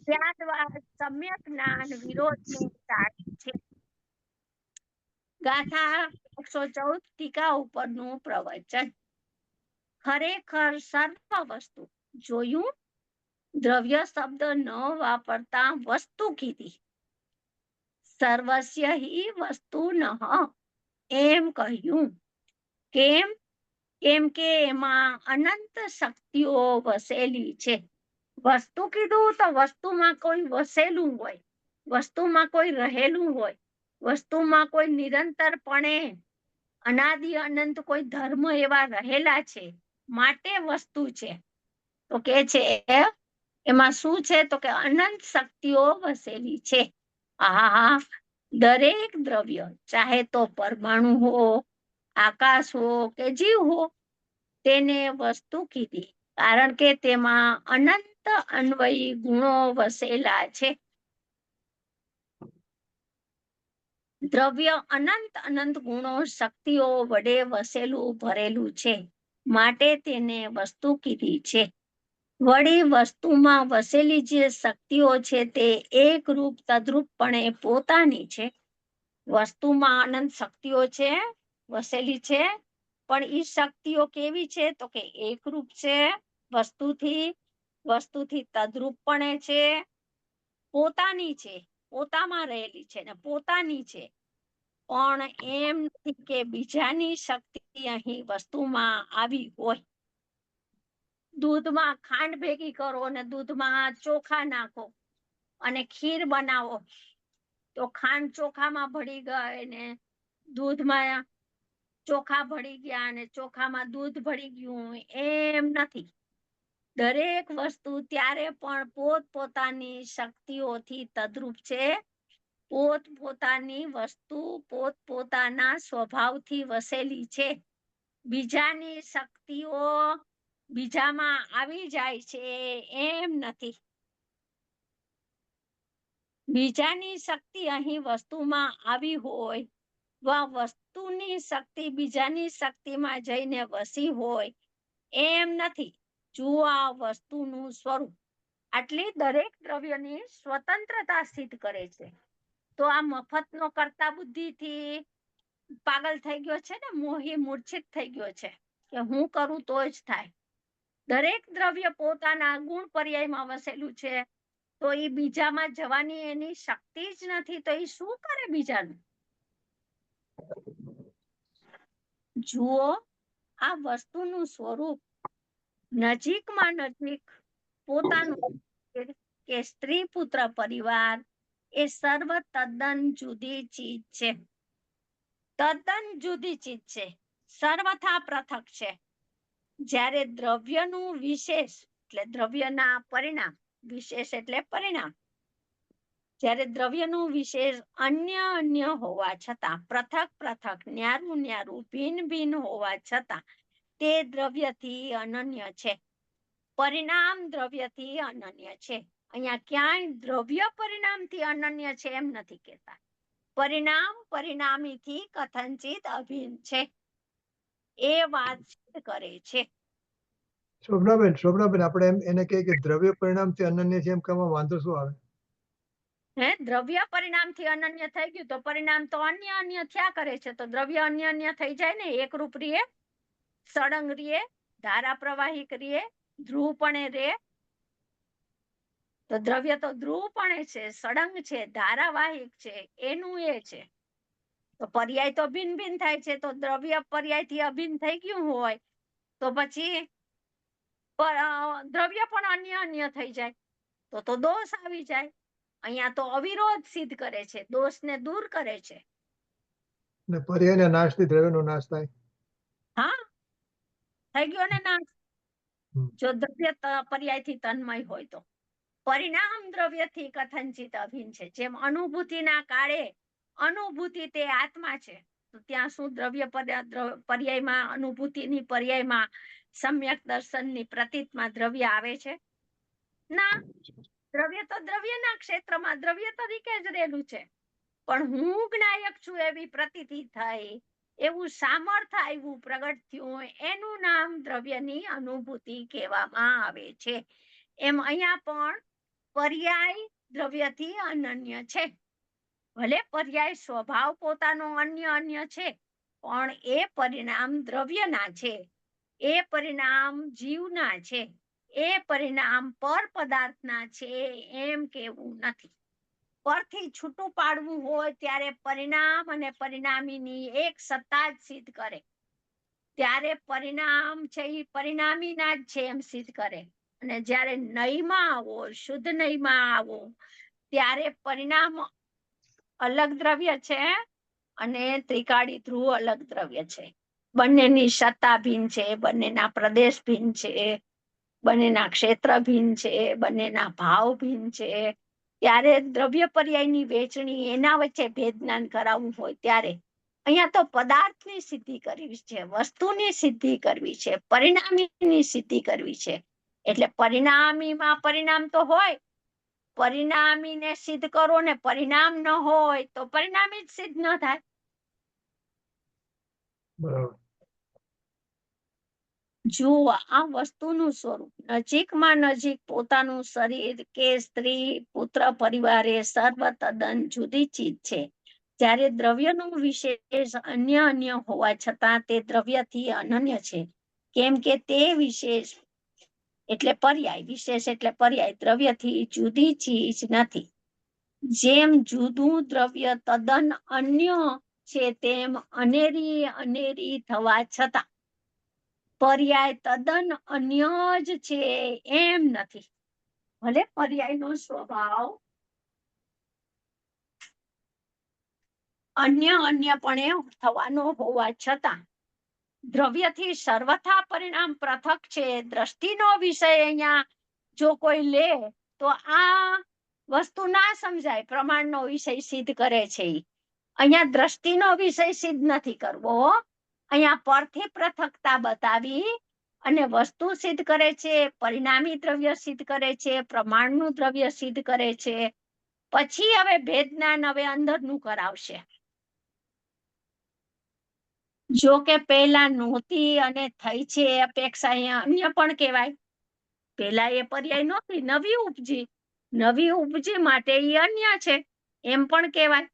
ત્યારબાદ સમ્યક જ્ઞાન વિરોધને ટાળે છે. ગાથા 114 ટીકા ઉપરનું પ્રવચન. ખરેખર સર્વ વસ્તુ જોયું, દ્રવ્ય શબ્દ ન વાપરતા વસ્તુ કીધી. સર્વસ્ય હિ વસ્તુ નઃ એમ કહ્યું. કેમ? કેમ કે એમાં અનંત શક્તિઓ વસેલી છે. વસ્તુ કીધું તો વસ્તુમાં કોઈ વસેલું હોય, વસ્તુમાં કોઈ રહેલું હોય, વસ્તુમાં કોઈ નિરંતરપણે અનાદિ અનંત કોઈ ધર્મ એવા રહેલા છે, માટે વસ્તુ છે. તો કે છે એમાં શું છે? તો કે અનંત શક્તિઓ વસેલી છે. આહા, દરેક દ્રવ્ય ચાહે તો પરમાણુ હો, આકાશ હો કે જીવ હો, તેને વસ્તુ કીધી, કારણ કે તેમાં અનંત અન્વયી ગુણો વસેલા છે. દ્રવ્ય અનંત અનંત ગુણો શક્તિઓ વડે વસેલું ભરેલું છે, માટે તેને વસ્તુ કીધી છે. વળી વસ્તુમાં વસેલી જે શક્તિઓ છે તે એકરૂપ તદ્રુપપણે પોતાની છે. વસ્તુમાં અનંત શક્તિઓ છે, વસેલી છે, પણ ઈ શક્તિઓ કેવી છે? તો કે એકરૂપ છે, વસ્તુથી તદ્રુપપણે છે, પોતાની છે, પોતામાં રહેલી છે ને પોતાની છે. પણ એમ નથી કે બીજાની શક્તિ અહીં વસ્તુમાં આવી હોય. દૂધમાં ખાંડ ભેગી કરો અને દૂધમાં ચોખા નાખો અને ખીર બનાવો, તો ખાંડ ચોખામાં ભળી ગઈ ને દૂધમાં ચોખા ભળી ગયા અને ચોખામાં દૂધ ભળી ગયું, એમ નથી. દરેક વસ્તુ ત્યારે પણ પોતપોતાની શક્તિઓથી તદ્રુપ છે. પોતપોતાની વસ્તુ પોતપોતાના સ્વભાવથી વસેલી છે. બીજાની શક્તિઓ બીજામાં આવી જાય છે એમ નથી. બીજાની શક્તિ અહીં વસ્તુમાં આવી હોય, વસ્તુની શક્તિ બીજાની શક્તિમાં જઈને વસી હોય, એમ નથી. જુઓ આ વસ્તુનું સ્વરૂપ. આટલી દરેક દ્રવ્યની સ્વતંત્રતા સિદ્ધ કરે છે. તો આ મફતનો કરતા બુદ્ધિથી પાગલ થઈ ગયો છે ને, મોહી મૂર્છિત થઈ ગયો છે કે હું કરું તો જ થાય. દરેક દ્રવ્ય પોતાના ગુણ પર્યાયમાં વસેલું છે, તો એ બીજામાં જવાની એની શક્તિ જ નથી, તો એ શું કરે બીજાનું? જુઓ આ વસ્તુનું સ્વરૂપ. નજીકમાં નજીક પોતાનું કે સ્ત્રી પુત્ર પરિવાર એ સર્વ તદ્દન જુદી ચીજ છે. તદ્દન જુદી ચીજ છે, સર્વથા પૃથક છે. જ્યારે દ્રવ્યનું વિશેષ એટલે દ્રવ્યના પરિણામ, વિશેષ એટલે પરિણામ, જ્યારે દ્રવ્યનું વિશેષ અન્ય અન્ય હોવા છતાં, પૃથક પૃથક, ન્યારું ન્યારું, ભિન્ન ભિન્ન હોવા છતાં તે દ્રવ્યથી અનન્ય છે. પરિણામ દ્રવ્યથી અનન્ય છે. અહીંયા ક્યાંય દ્રવ્ય પરિણામથી અનન્ય છે એમ નથી કહેતા. પરિણામ પરિણામીથી કથનચિત અભિન્ન છે, એ વાત સિદ્ધ કરે છે. શોભનાબેન, આપણે એમ એને કહીએ કે દ્રવ્ય પરિણામથી અનન્ય છે, એમ કહેવામાં વાંધો શું આવે? દ્રવ્ય પરિણામથી અનન્ય થઈ ગયું તો પરિણામ તો અન્ય અન્ય થયા કરે છે, તો દ્રવ્ય અન્ય અન્ય થઈ જાય ને. એકરૂપ રીએ, સળંગ રીએ, ધારા પ્રવાહિક રીએ, ધ્રુવપણે રે. તો દ્રવ્ય તો ધ્રુવપણે છે, સળંગ છે, ધારાવાહિક છે, એનું એ છે. તો પર્યાય તો ભિન્ન ભિન્ન થાય છે, તો દ્રવ્ય પર્યાયથી અભિન્ન થઈ ગયું હોય તો પછી દ્રવ્ય પણ અન્ય અન્ય થઈ જાય, તો દોષ આવી જાય. અહીંયા તો અવિરોધ સિદ્ધ કરે છે, દોષને દૂર કરે છે. ને પર્યાયના નાશથી દ્રવ્યનો નાશ થાય. હા, થઈ ગયો ને નાશ. હમ. જો દ્રવ્ય પર્યાયથી તન્મય હોય તો પરિણામ દ્રવ્યથી કથનચિત અભિન્ન છે. જેમ અનુભૂતિના કાળે અનુભૂતિ તે આત્મા છે, તો ત્યાં શું દ્રવ્ય પર્યાયમાં અનુભૂતિની પર્યાયમાં સમ્યક દર્શનની પ્રતીતમાં દ્રવ્ય આવે છે? ના, દ્રવ્ય તો દ્રવ્યના ક્ષેત્રમાં દ્રવ્ય તરીકે જ રહેલું છે. પણ હું જ્ઞાયક છું એવી પ્રતીતિ થઈ, એવું સામર્થ્ય આવ્યું, પ્રગટ થયું, એનું નામ દ્રવ્યની અનુભૂતિ કહેવામાં આવે છે. એમ અહીંયા પણ પર્યાય દ્રવ્યથી અનન્ય છે. ભલે પર્યાય સ્વભાવ પોતાનો અન્ય છે, પણ એ પરિણામ દ્રવ્યના છે, એ પરિણામ જીવના છે, એ પરિણામ પર પદાર્થના છે એમ કેવું નથી. પરથી છૂટું પાડવું હોય ત્યારે પરિણામ અને પરિણામીની એક સત્તા જ સિદ્ધ કરે, ત્યારે પરિણામ છે એ પરિણામીના જ છે એમ સિદ્ધ કરે. અને જ્યારે નયમાં આવો, શુદ્ધ નયમાં આવો, ત્યારે પરિણામ અલગ દ્રવ્ય છે અને ત્રિકાળી ધ્રુવ અલગ દ્રવ્ય છે. બંનેની સત્તા ભિન્ન છે, બંનેના પ્રદેશ ભિન્ન છે, બંનેના ક્ષેત્ર ભિન્ન છે, બંનેના ભાવ ભિન્ન છે. ત્યારે દ્રવ્ય પર્યાયની વહેંચણી, એના વચ્ચે ભેદ જ્ઞાન કરાવવું હોય ત્યારે અહીંયા તો પદાર્થની સિદ્ધિ કરવી છે, વસ્તુની સિદ્ધિ કરવી છે, પરિણામીની સિદ્ધિ કરવી છે. એટલે પરિણામીમાં પરિણામ તો હોય, પરિણામીને સિદ્ધ કરો ને પરિણામ ન હોય તો પરિણામી જ સિદ્ધ ન થાય. બરાબર. જુઓ આ વસ્તુનું સ્વરૂપ નજીકમાં નજીક પોતાનું શરીર કે સ્ત્રી પુત્ર પરિવાર એ સર્વ તદ્દન જુદી ચીજ છે. જ્યારે દ્રવ્યનું વિશેષ અન્ય હોવા છતાં તે દ્રવ્યથી અનન્ય છે, કેમ કે તે વિશેષ એટલે પર્યાય, વિશેષ એટલે પર્યાય, દ્રવ્યથી જુદી ચીજ નથી. જેમ જુદું દ્રવ્ય તદ્દન અન્ય છે, તેમ અનેરી થવા છતાં પર્યાય તદ્દન અન્ય જ છે એમ નથી. ભલે પર્યાયનો સ્વભાવ અન્યપણે થવાનો હોવા છતાં દ્રવ્યથી સર્વથા પરિણામ પૃથક છે. દ્રષ્ટિનો વિષય અહીંયા જો કોઈ લે તો આ વસ્તુ ના સમજાય. પ્રમાણનો વિષય સિદ્ધ કરે છે, અહીંયા દ્રષ્ટિનો વિષય સિદ્ધ નથી કરવો. અહીંયા પરથી પૃથકતા બતાવી અને વસ્તુ સિદ્ધ કરે છે, પરિણામી દ્રવ્ય સિદ્ધ કરે છે, પ્રમાણનું દ્રવ્ય સિદ્ધ કરે છે. પછી હવે ભેદ જ્ઞાન હવે અંદરનું કરાવશે. જો કે પહેલા નહોતી અને થઈ છે એ અપેક્ષા અહીંયા અન્ય પણ કહેવાય. પહેલા એ પર્યાય નહોતી, નવી ઉપજી માટે એ અન્ય છે એમ પણ કહેવાય.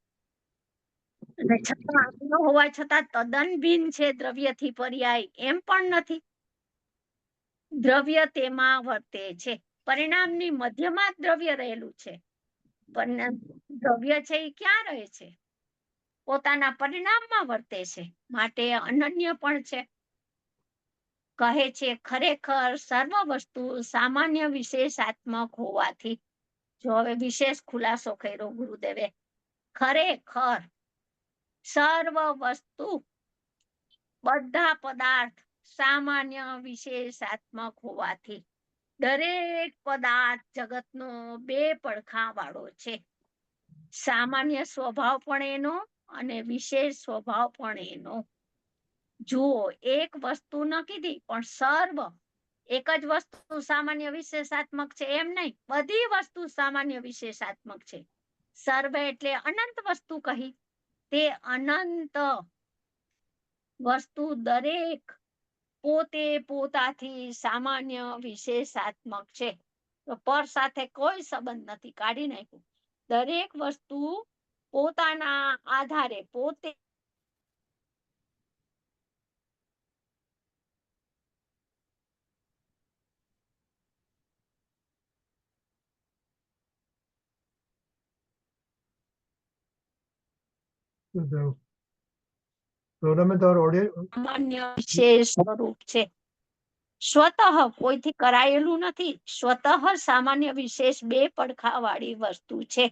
અને છતાં અન્ય હોવા છતાં તદ્દન ભિન્ન છે દ્રવ્યથી પર્યાય એમ પણ નથી. દ્રવ્ય તેમાં વર્તે છે, પરિણામની મધ્યમાં જ દ્રવ્ય રહેલું છે. પણ દ્રવ્ય છે એ ક્યાં રહે છે? પોતાના પરિણામમાં વર્તે છે, માટે અનન્ય પણ છે. કહે છે ખરેખર સર્વ વસ્તુ સામાન્ય વિશેષાત્મક હોવાથી. જો હવે વિશેષ ખુલાસો કર્યો ગુરુદેવે, ખરેખર સર્વ વસ્તુ બધા પદાર્થ સામાન્ય વિશેષાત્મક હોવાથી દરેક પદાર્થ જગતનો બે પડખા વાળો છે. સામાન્ય સ્વભાવ પણ એનો અને વિશેષ સ્વભાવ પણ એનો. જુઓ, એક વસ્તુ ન કીધી પણ સર્વ, એક જ વસ્તુ સામાન્ય વિશેષાત્મક છે એમ નહીં, બધી વસ્તુ સામાન્ય વિશેષાત્મક છે. સર્વ એટલે અનંત વસ્તુ કહી, તે અનંત વસ્તુ દરેક પોતે પોતાથી સામાન્ય વિશેષાત્મક છે. તો પર સાથે કોઈ સંબંધ નથી, કાઢી નાખ્યું. દરેક વસ્તુ પોતાના આધારે પોતે Tournament or audio? સામાન્ય વિશેષ સ્વરૂપ છે. સ્વતઃ કોઈથી કરાયેલું નથી. સ્વતઃ સામાન્ય વિશેષ બે પડખાવાળી વસ્તુ છે.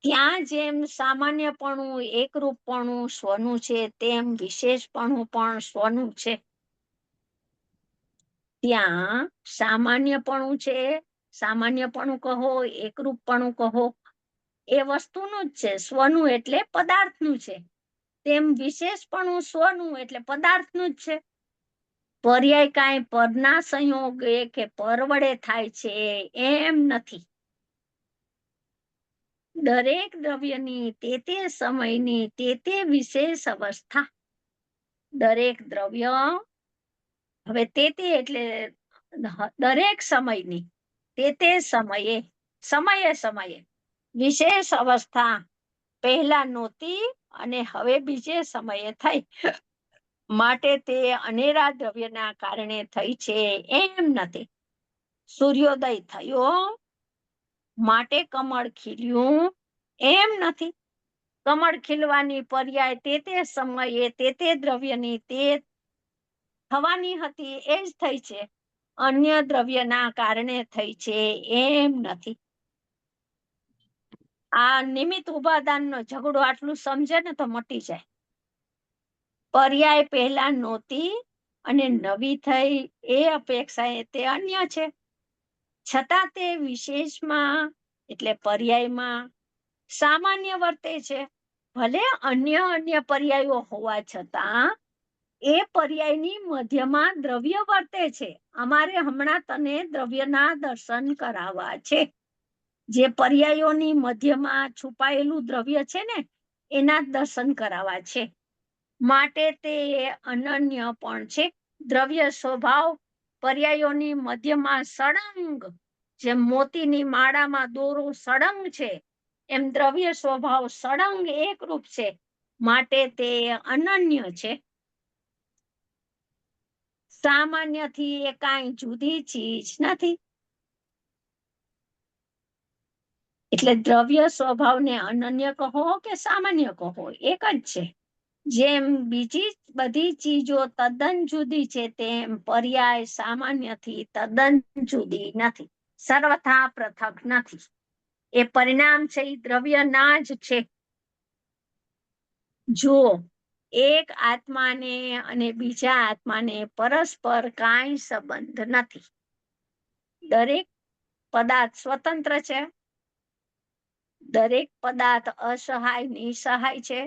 ત્યાં જેમ સામાન્યપણું એકરૂપપણું સ્વનું છે, તેમ વિશેષપણું પણ સ્વનું છે. ત્યાં સામાન્યપણું છે, સામાન્યપણું કહો, એકરૂપપણું કહો, એ વસ્તુનું જ છે. સ્વનું એટલે પદાર્થનું છે. તેમ વિશેષપણું સ્વનું એટલે પદાર્થનું જ છે. પર્યાય કાંઈ પરના સંયોગે કે પર વડે થાય છે એમ નથી. દરેક દ્રવ્યની તે સમયની તે વિશેષ અવસ્થા. દરેક દ્રવ્ય, હવે તે એટલે દરેક સમયની તે સમયે સમયે વિશેષ અવસ્થા પહેલા નહોતી અને હવે બીજે સમયે થઈ. માટે તે અનેરા દ્રવ્યના કારણે થઈ છે એમ નથી. સૂર્યોદય થયો માટે કમળ ખીલ્યું એમ નથી. કમળ ખીલવાની પર્યાય તે સમયે તે દ્રવ્યની તે થવાની હતી એ જ થઈ છે. અન્ય દ્રવ્યના કારણે થઈ છે એમ નથી. આ નિમિત્ત ઉપાદાનનો ઝઘડો આટલું સમજે ને તો મટી જાય. પર્યાય પહેલા નહોતી અને નવી થઈ એ અપેક્ષાએ તે અન્ય છે. છતાં તે વિશેષમાં એટલે પર્યાયમાં સામાન્ય વર્તે છે. ભલે અન્ય પર્યાયો હોવા છતાં એ પર્યાયની મધ્યમાં દ્રવ્ય વર્તે છે. અમારે હમણાં તને દ્રવ્યના દર્શન કરાવવા છે. જે પર્યાયોની મધ્યમાં છુપાયેલું દ્રવ્ય છે ને, એના દર્શન કરાવવા છે. માટે તે અનન્ય પણ છે. દ્રવ્ય સ્વભાવ પર્યાયોની મધ્યમાં સળંગ, જેમ મોતીની માળામાં દોરો સળંગ છે, એમ દ્રવ્ય સ્વભાવ સળંગ એકરૂપ છે. માટે તે અનન્ય છે. સામાન્યથી એ કાંઈ જુદી ચીજ નથી. એટલે દ્રવ્ય સ્વભાવને અનન્ય કહો કે સામાન્ય કહો, એક જ છે. જેમ બીજી બધી ચીજો તદ્દન જુદી છે, તેમ પર્યાય સામાન્યથી તદ્દન જુદી નથી, સર્વથા પૃથક નથી. એ પરિણામ છે એ દ્રવ્યના જ છે. જો એક આત્માને અને બીજા આત્માને પરસ્પર કાંઈ સંબંધ નથી. દરેક પદાર્થ સ્વતંત્ર છે. દરેક પદાર્થ અસહાય નિસહાય છે.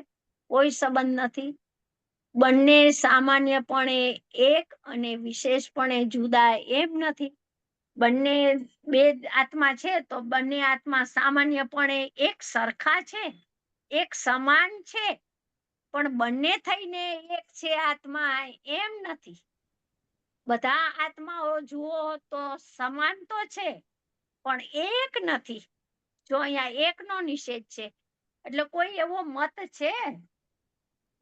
કોઈ સંબંધ નથી. બંને સામાન્યપણે એક અને વિશેષપણે જુદા એમ નથી. બંને બે આત્મા છે તો બંને આત્મા સામાન્યપણે એક સરખા છે, એક સમાન છે, પણ બંને થઈને એક છે આત્મા એમ નથી. બધા આત્માઓ જુઓ તો સમાન તો છે, પણ એક નથી. જો અહીંયા એકનો નિષેધ છે, એટલે કોઈ એવો મત છે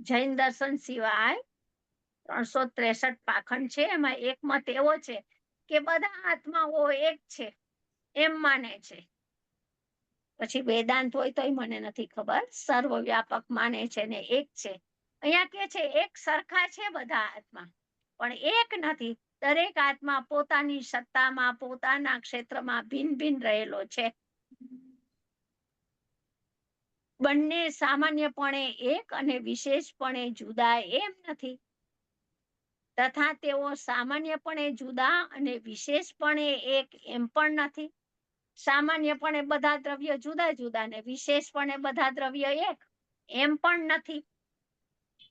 જૈન દર્શન સિવાય 363 પાખંડ છે, એમાં એક મત એવો છે કે બધા આત્માઓ એક છે એમ માને છે. પછી વેદાંત હોય તોય મને નથી ખબર, સર્વવ્યાપક માને છે ને એક છે. અહીંયા કે છે એક સરખા છે બધા આત્મા, પણ એક નથી. દરેક આત્મા પોતાની સત્તામાં પોતાના ક્ષેત્રમાં ભિન્ન ભિન્ન રહેલો છે. બંને સામાન્યપણે એક અને વિશેષપણે જુદા એમ નથી. તથા તેઓ સામાન્યપણે જુદા અને વિશેષપણે એક એમ પણ નથી. સામાન્યપણે બધા દ્રવ્ય જુદા જુદા ને વિશેષપણે બધા દ્રવ્ય એક એમ પણ નથી.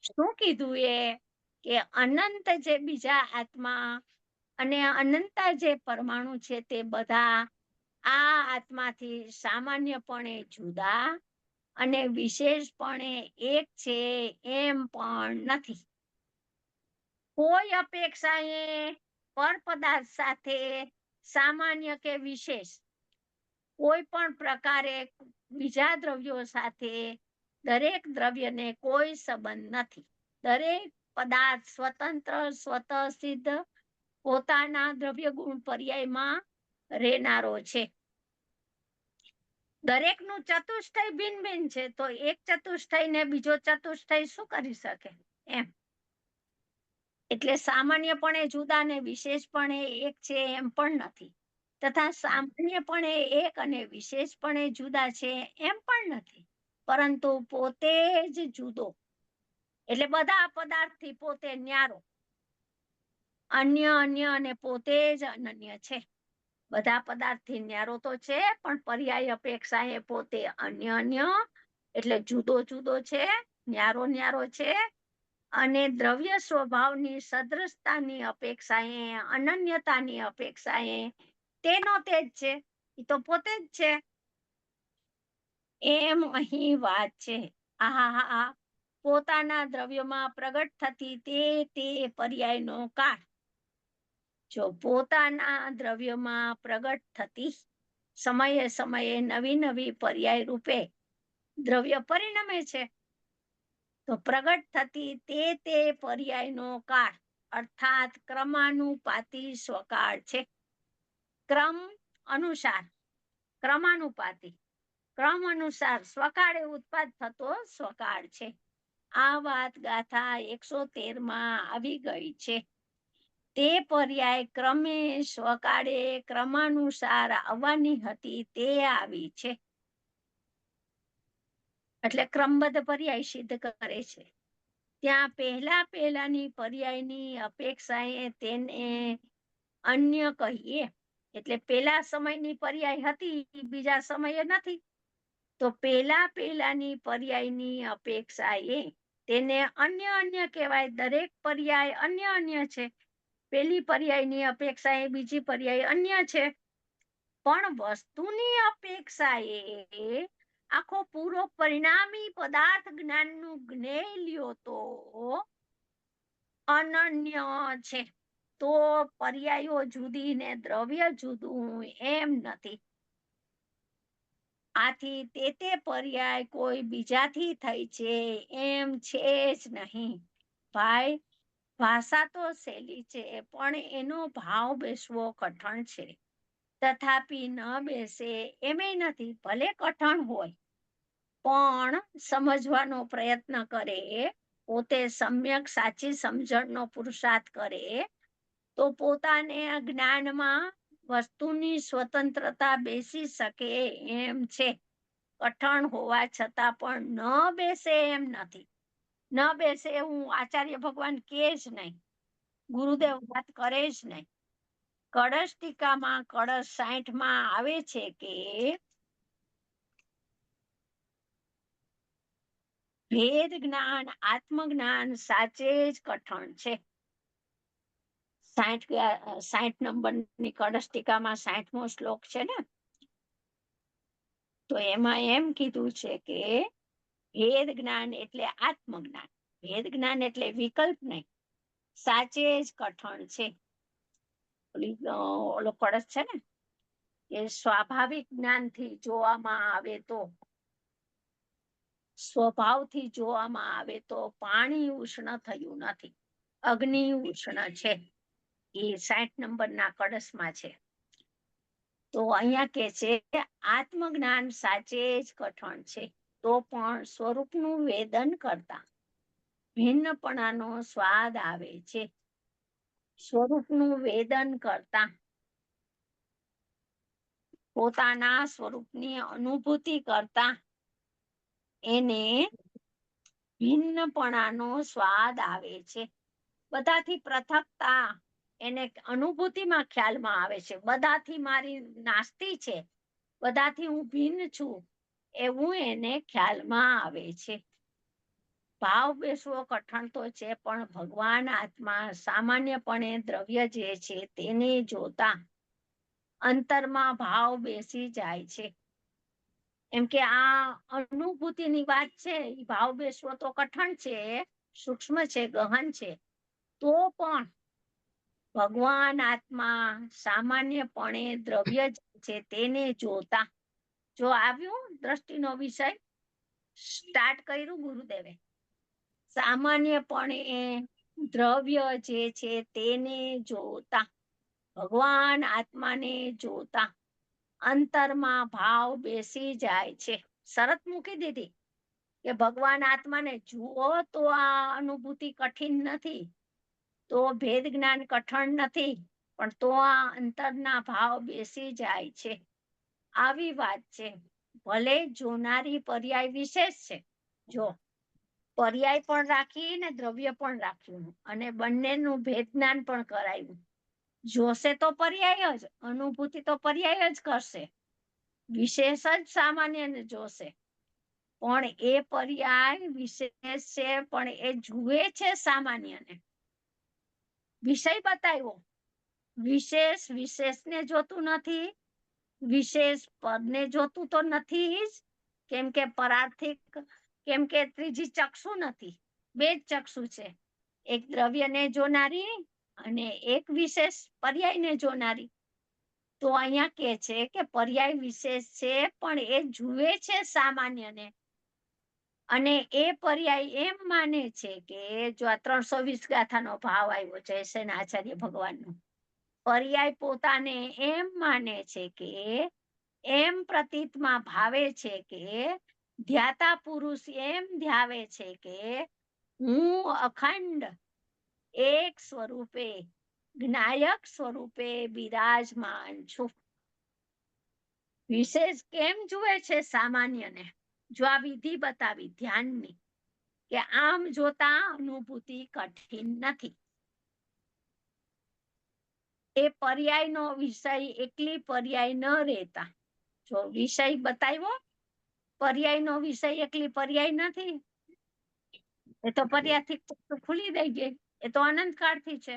શું કીધું એ કે અનંત જે બીજા આત્મા અને અનંત જે પરમાણુ છે તે બધા આ આત્માથી સામાન્યપણે જુદા અને વિશેષપણે એક છે એમ પણ નથી. કોઈ અપેક્ષાએ પર પદાર્થ સાથે સામાન્ય કે વિશેષ કોઈ પણ પ્રકારે બીજા દ્રવ્યો સાથે દરેક દ્રવ્યને કોઈ સંબંધ નથી. દરેક પદાર્થ સ્વતંત્ર સ્વતઃ સિદ્ધ પોતાના દ્રવ્ય ગુણ પર્યાયમાં રહેનારો છે. દરેકનું ચતુષ્ટય ભિન્ન ભિન્ન છે, તો એક ચતુષ્ટય ને બીજો ચતુષ્ટય શું કરી શકે એમ. એટલે સામાન્યપણે જુદા ને વિશેષપણે એક છે એમ પણ નથી, તથા સામાન્યપણે એક અને વિશેષપણે જુદા છે એમ પણ નથી, પરંતુ પોતે જ જુદો એટલે બધા પદાર્થથી પોતે ન્યારો, અન્ય અન્ય અને પોતે જ અનન્ય છે. બધા પદાર્થથી ન્યારો તો છે પણ પર્યાય અપેક્ષાએ પોતે અન્ય અન્ય એટલે જુદો જુદો છે, ન્યારો ન્યારો છે, અને દ્રવ્ય સ્વભાવની સદ્રષ્ટાની અપેક્ષાએ અનન્યતાની અપેક્ષાએ તેનો તે જ છે, એ તો પોતે જ છે એમ અહીં વાત છે. આહા પોતાના દ્રવ્યમાં પ્રગટ થતી તે પર્યાયનો કાળ. જો પોતાના દ્રવ્યમાં પ્રગટ થતી સમયે સમયે નવી નવી પર્યાય રૂપે દ્રવ્ય પરિણમે છે, તો પ્રગટ થતી તે પર્યાયનો કાળ અર્થાત ક્રમાનુપાતી સ્વકાળ છે. ક્રમ અનુસાર ક્રમાનુપાતી ક્રમ અનુસાર સ્વકાળે ઉત્પાદ થતો સ્વકાળ છે. આ વાત ગાથા 113 માં આવી ગઈ છે. તે પર્યાય ક્રમે સ્વકાળે ક્રમાનુસાર આવવાની હતી તે આવી છે. એટલે ક્રમબદ્ધ પર્યાય સિદ્ધ કરે છે. ત્યાં પહેલાની પર્યાયની અપેક્ષાએ તેને અન્ય કહીએ, એટલે પેલા સમયની પર્યાય હતી બીજા સમયે નથી, તો પેલાની પર્યાયની અપેક્ષાએ તેને અન્ય અન્ય કહેવાય. દરેક પર્યાય અન્ય અન્ય છે. પેલી પર્યાયની અપેક્ષાએ બીજી પર્યાય અન્ય છે, પણ વસ્તુની અપેક્ષાએ આખો પૂરો પરિણામી પદાર્થ જ્ઞાનનું જ્ઞેય લ્યો તો અનન્ય છે. તો પર્યાયો જુદી ને દ્રવ્ય જુદું એમ નથી. આથી તે પર્યાય કોઈ બીજાથી થઈ છે એમ છે જ નહીં. ભાઈ, ભાષા તો સહેલી છે પણ એનો ભાવ બેસવો કઠણ છે. તથાપી ન બેસે એમેય નથી. ભલે કઠણ હોય પણ સમજવાનો પ્રયત્ન કરે, પોતે સમ્યક સાચી સમજણનો પુરુષાર્થ કરે તો પોતાને જ્ઞાનમાં વસ્તુની સ્વતંત્રતા બેસી શકે એમ છે. કઠણ હોવા છતાં પણ ન બેસે એમ નથી. ન બેસે એવું આચાર્ય ભગવાન કે જ નહીં, ગુરુદેવ વાત કરે જ નહીં. કળશ ટીકામાં કળશ 60 માં આવે છે કે ભેદ જ્ઞાન આત્મજ્ઞાન સાચે જ કઠણ છે. 60 નંબરની કળશ ટીકામાં 60મો શ્લોક છે ને, તો એમાં એમ કીધું છે કે ભેદ જ્ઞાન એટલે આત્મજ્ઞાન, ભેદ જ્ઞાન એટલે વિકલ્પ નહીં, સાચે જ કઠણ છે. ઓલો કળશ છે ને કે સ્વાભાવિક જ્ઞાનથી જોવામાં આવે તો, સ્વભાવથી જોવામાં આવે તો પાણી ઉષ્ણ થયું નથી, અગ્નિ ઉષ્ણ છે. એ 60 નંબરના કળશમાં છે. તો અહીંયા કે છે આત્મજ્ઞાન સાચે જ કઠણ છે. તો પણ સ્વરૂપનું વેદન કરતા ભિન્નપણાનો સ્વાદ આવે છે. સ્વરૂપનું વેદન કરતા પોતાના સ્વરૂપની અનુભૂતિ કરતા એને ભિન્નપણાનો સ્વાદ આવે છે. બધાથી પૃથકતા એને અનુભૂતિમાં ખ્યાલમાં આવે છે. બધાથી મારી નાસ્તી છે, બધાથી હું ભિન્ન છું એવું એને ખ્યાલમાં આવે છે. ભાવ બેસવો કઠણ તો છે પણ ભગવાન આત્મા સામાન્યપણે દ્રવ્ય જે છે તેને જોતા અંતરમાં ભાવ બેસી જાય છે. એમ કે આ અનુભૂતિની વાત છે, ભાવ બેસવો તો કઠણ છે, સૂક્ષ્મ છે, ગહન છે. તો પણ ભગવાન આત્મા સામાન્યપણે દ્રવ્ય છે તેને જોતા, જો આવ્યું દ્રષ્ટિનો વિષય સ્ટાર્ટ કર્યું ગુરુદેવે, સામાન્યપણે દ્રવ્ય જે છે તેને જોતા, ભગવાન આત્માને જોતા અંતરમાં ભાવ બેસી જાય છે. શરત મૂકી દીધી કે ભગવાન આત્માને જુઓ તો આ અનુભૂતિ કઠિન નથી, તો ભેદ જ્ઞાન કઠણ નથી, પણ તો આ અંતરના ભાવ બેસી જાય છે. આવી વાત છે. ભલે જોનારી પર્યાય વિશેષ છે. જો પર્યાય પણ રાખી ને દ્રવ્ય પણ રાખ્યું અને બંનેનું ભેદ જ્ઞાન પણ કરાયું. જોશે તો પર્યાય જ, અનુભૂતિ તો પર્યાય જ કરશે, વિશેષ જ સામાન્યને જોશે. પણ એ પર્યાય વિશેષ છે, પણ એ જુએ છે સામાન્યને. વિષય બતાવ્યો, વિશેષ વિશેષને જોતું નથી, વિશેષ પદને જોતું તો નથી જ, કેમ કે પરાર્થિક, કેમ કે ત્રીજી ચક્ષુ નથી, બે જ ચક્ષુ છે, એક દ્રવ્યને જોનારી અને એક વિશેષ પર્યાયને જોનારી. તો અહીંયા કે છે કે પર્યાય વિશેષ છે, પણ એ જુએ છે સામાન્યને. અને એ પર્યાય એમ માને છે કે જો આ 320 ગાથાનો ભાવ આવ્યો છે જયસેન આચાર્ય ભગવાનનો, પર્યાય પોતાને એમ માને છે કે એમ પ્રતીતમાં ભાવે છે કે ધ્યાતા પુરુષ એમ ધ્યાવે છે કે હું અખંડ એક સ્વરૂપે જ્ઞાયક સ્વરૂપે બિરાજમાન છું. વિશેષ કેમ જુએ છે સામાન્યને? જો આ વિધિ બતાવી ધ્યાનની કે આમ જોતા અનુભૂતિ કઠિન નથી. એ પર્યાયનો વિષય એકલી પર્યાય ન રહેતા. જો વિષય બતાવ્યો, પર્યાયનો વિષય એકલી પર્યાય નથી. એ તો પર્યાયથી ખુલી દઈ ગઈ, એ તો અનંત કાળથી છે.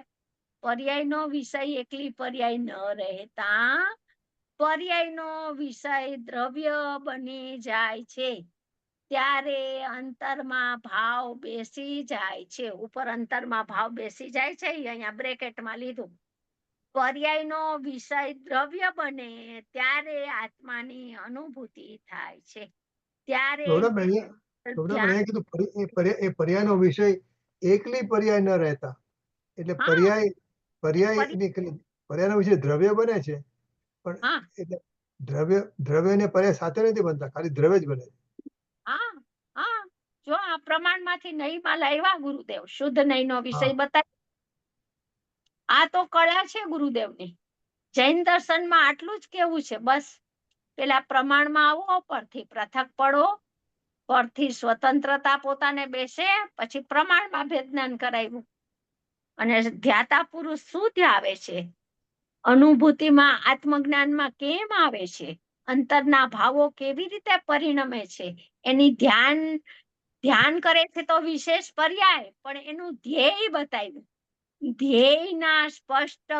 પર્યાયનો વિષય એકલી પર્યાય ન રહેતા પર્યાયનો વિષય દ્રવ્ય બની જાય છે, ત્યારે અંતરમાં ભાવ બેસી જાય છે. ઉપર અંતરમાં ભાવ બેસી જાય છે, અહીંયા બ્રેકેટમાં લીધું. પર્યાયનો વિષય દ્રવ્ય બને ત્યારે આત્માની અનુભૂતિ થાય છે. ત્યારે અહીંયા કીધું એ પર્યાયનો વિષય એકલી પર્યાય ન રહેતા, એટલે પર્યાયનો વિષય દ્રવ્ય બને છે, પણ એટલે દ્રવ્ય ને પર્યાય સાથે નથી બનતા, ખાલી દ્રવ્ય જ બને. જો આ પ્રમાણમાંથી નહીંમાં લાવ્યા ગુરુદેવ, શુદ્ધ નહીંનો વિષય બતાવ્યો. આ તો કળા છે ગુરુદેવની. જૈન દર્શનમાં આટલું જ કેવું છે, બસ પેલા પ્રમાણમાં આવો, પરથી પૃથક પડો, પરથી સ્વતંત્રતા પોતાને બેસે, પછી પ્રમાણમાં ભેદ જ્ઞાન કરાવ્યું. અને ધ્યાતા પુરુષ શું ધ્યાવે છે, અનુભૂતિમાં આત્મજ્ઞાનમાં કેમ આવે છે, અંતરના ભાવો કેવી રીતે પરિણમે છે, એની ધ્યાન કરે છે તો વિશેષ પર્યાય, પણ એનું ધ્યેય બતાવ્યું. ધ્યેયના સ્પષ્ટ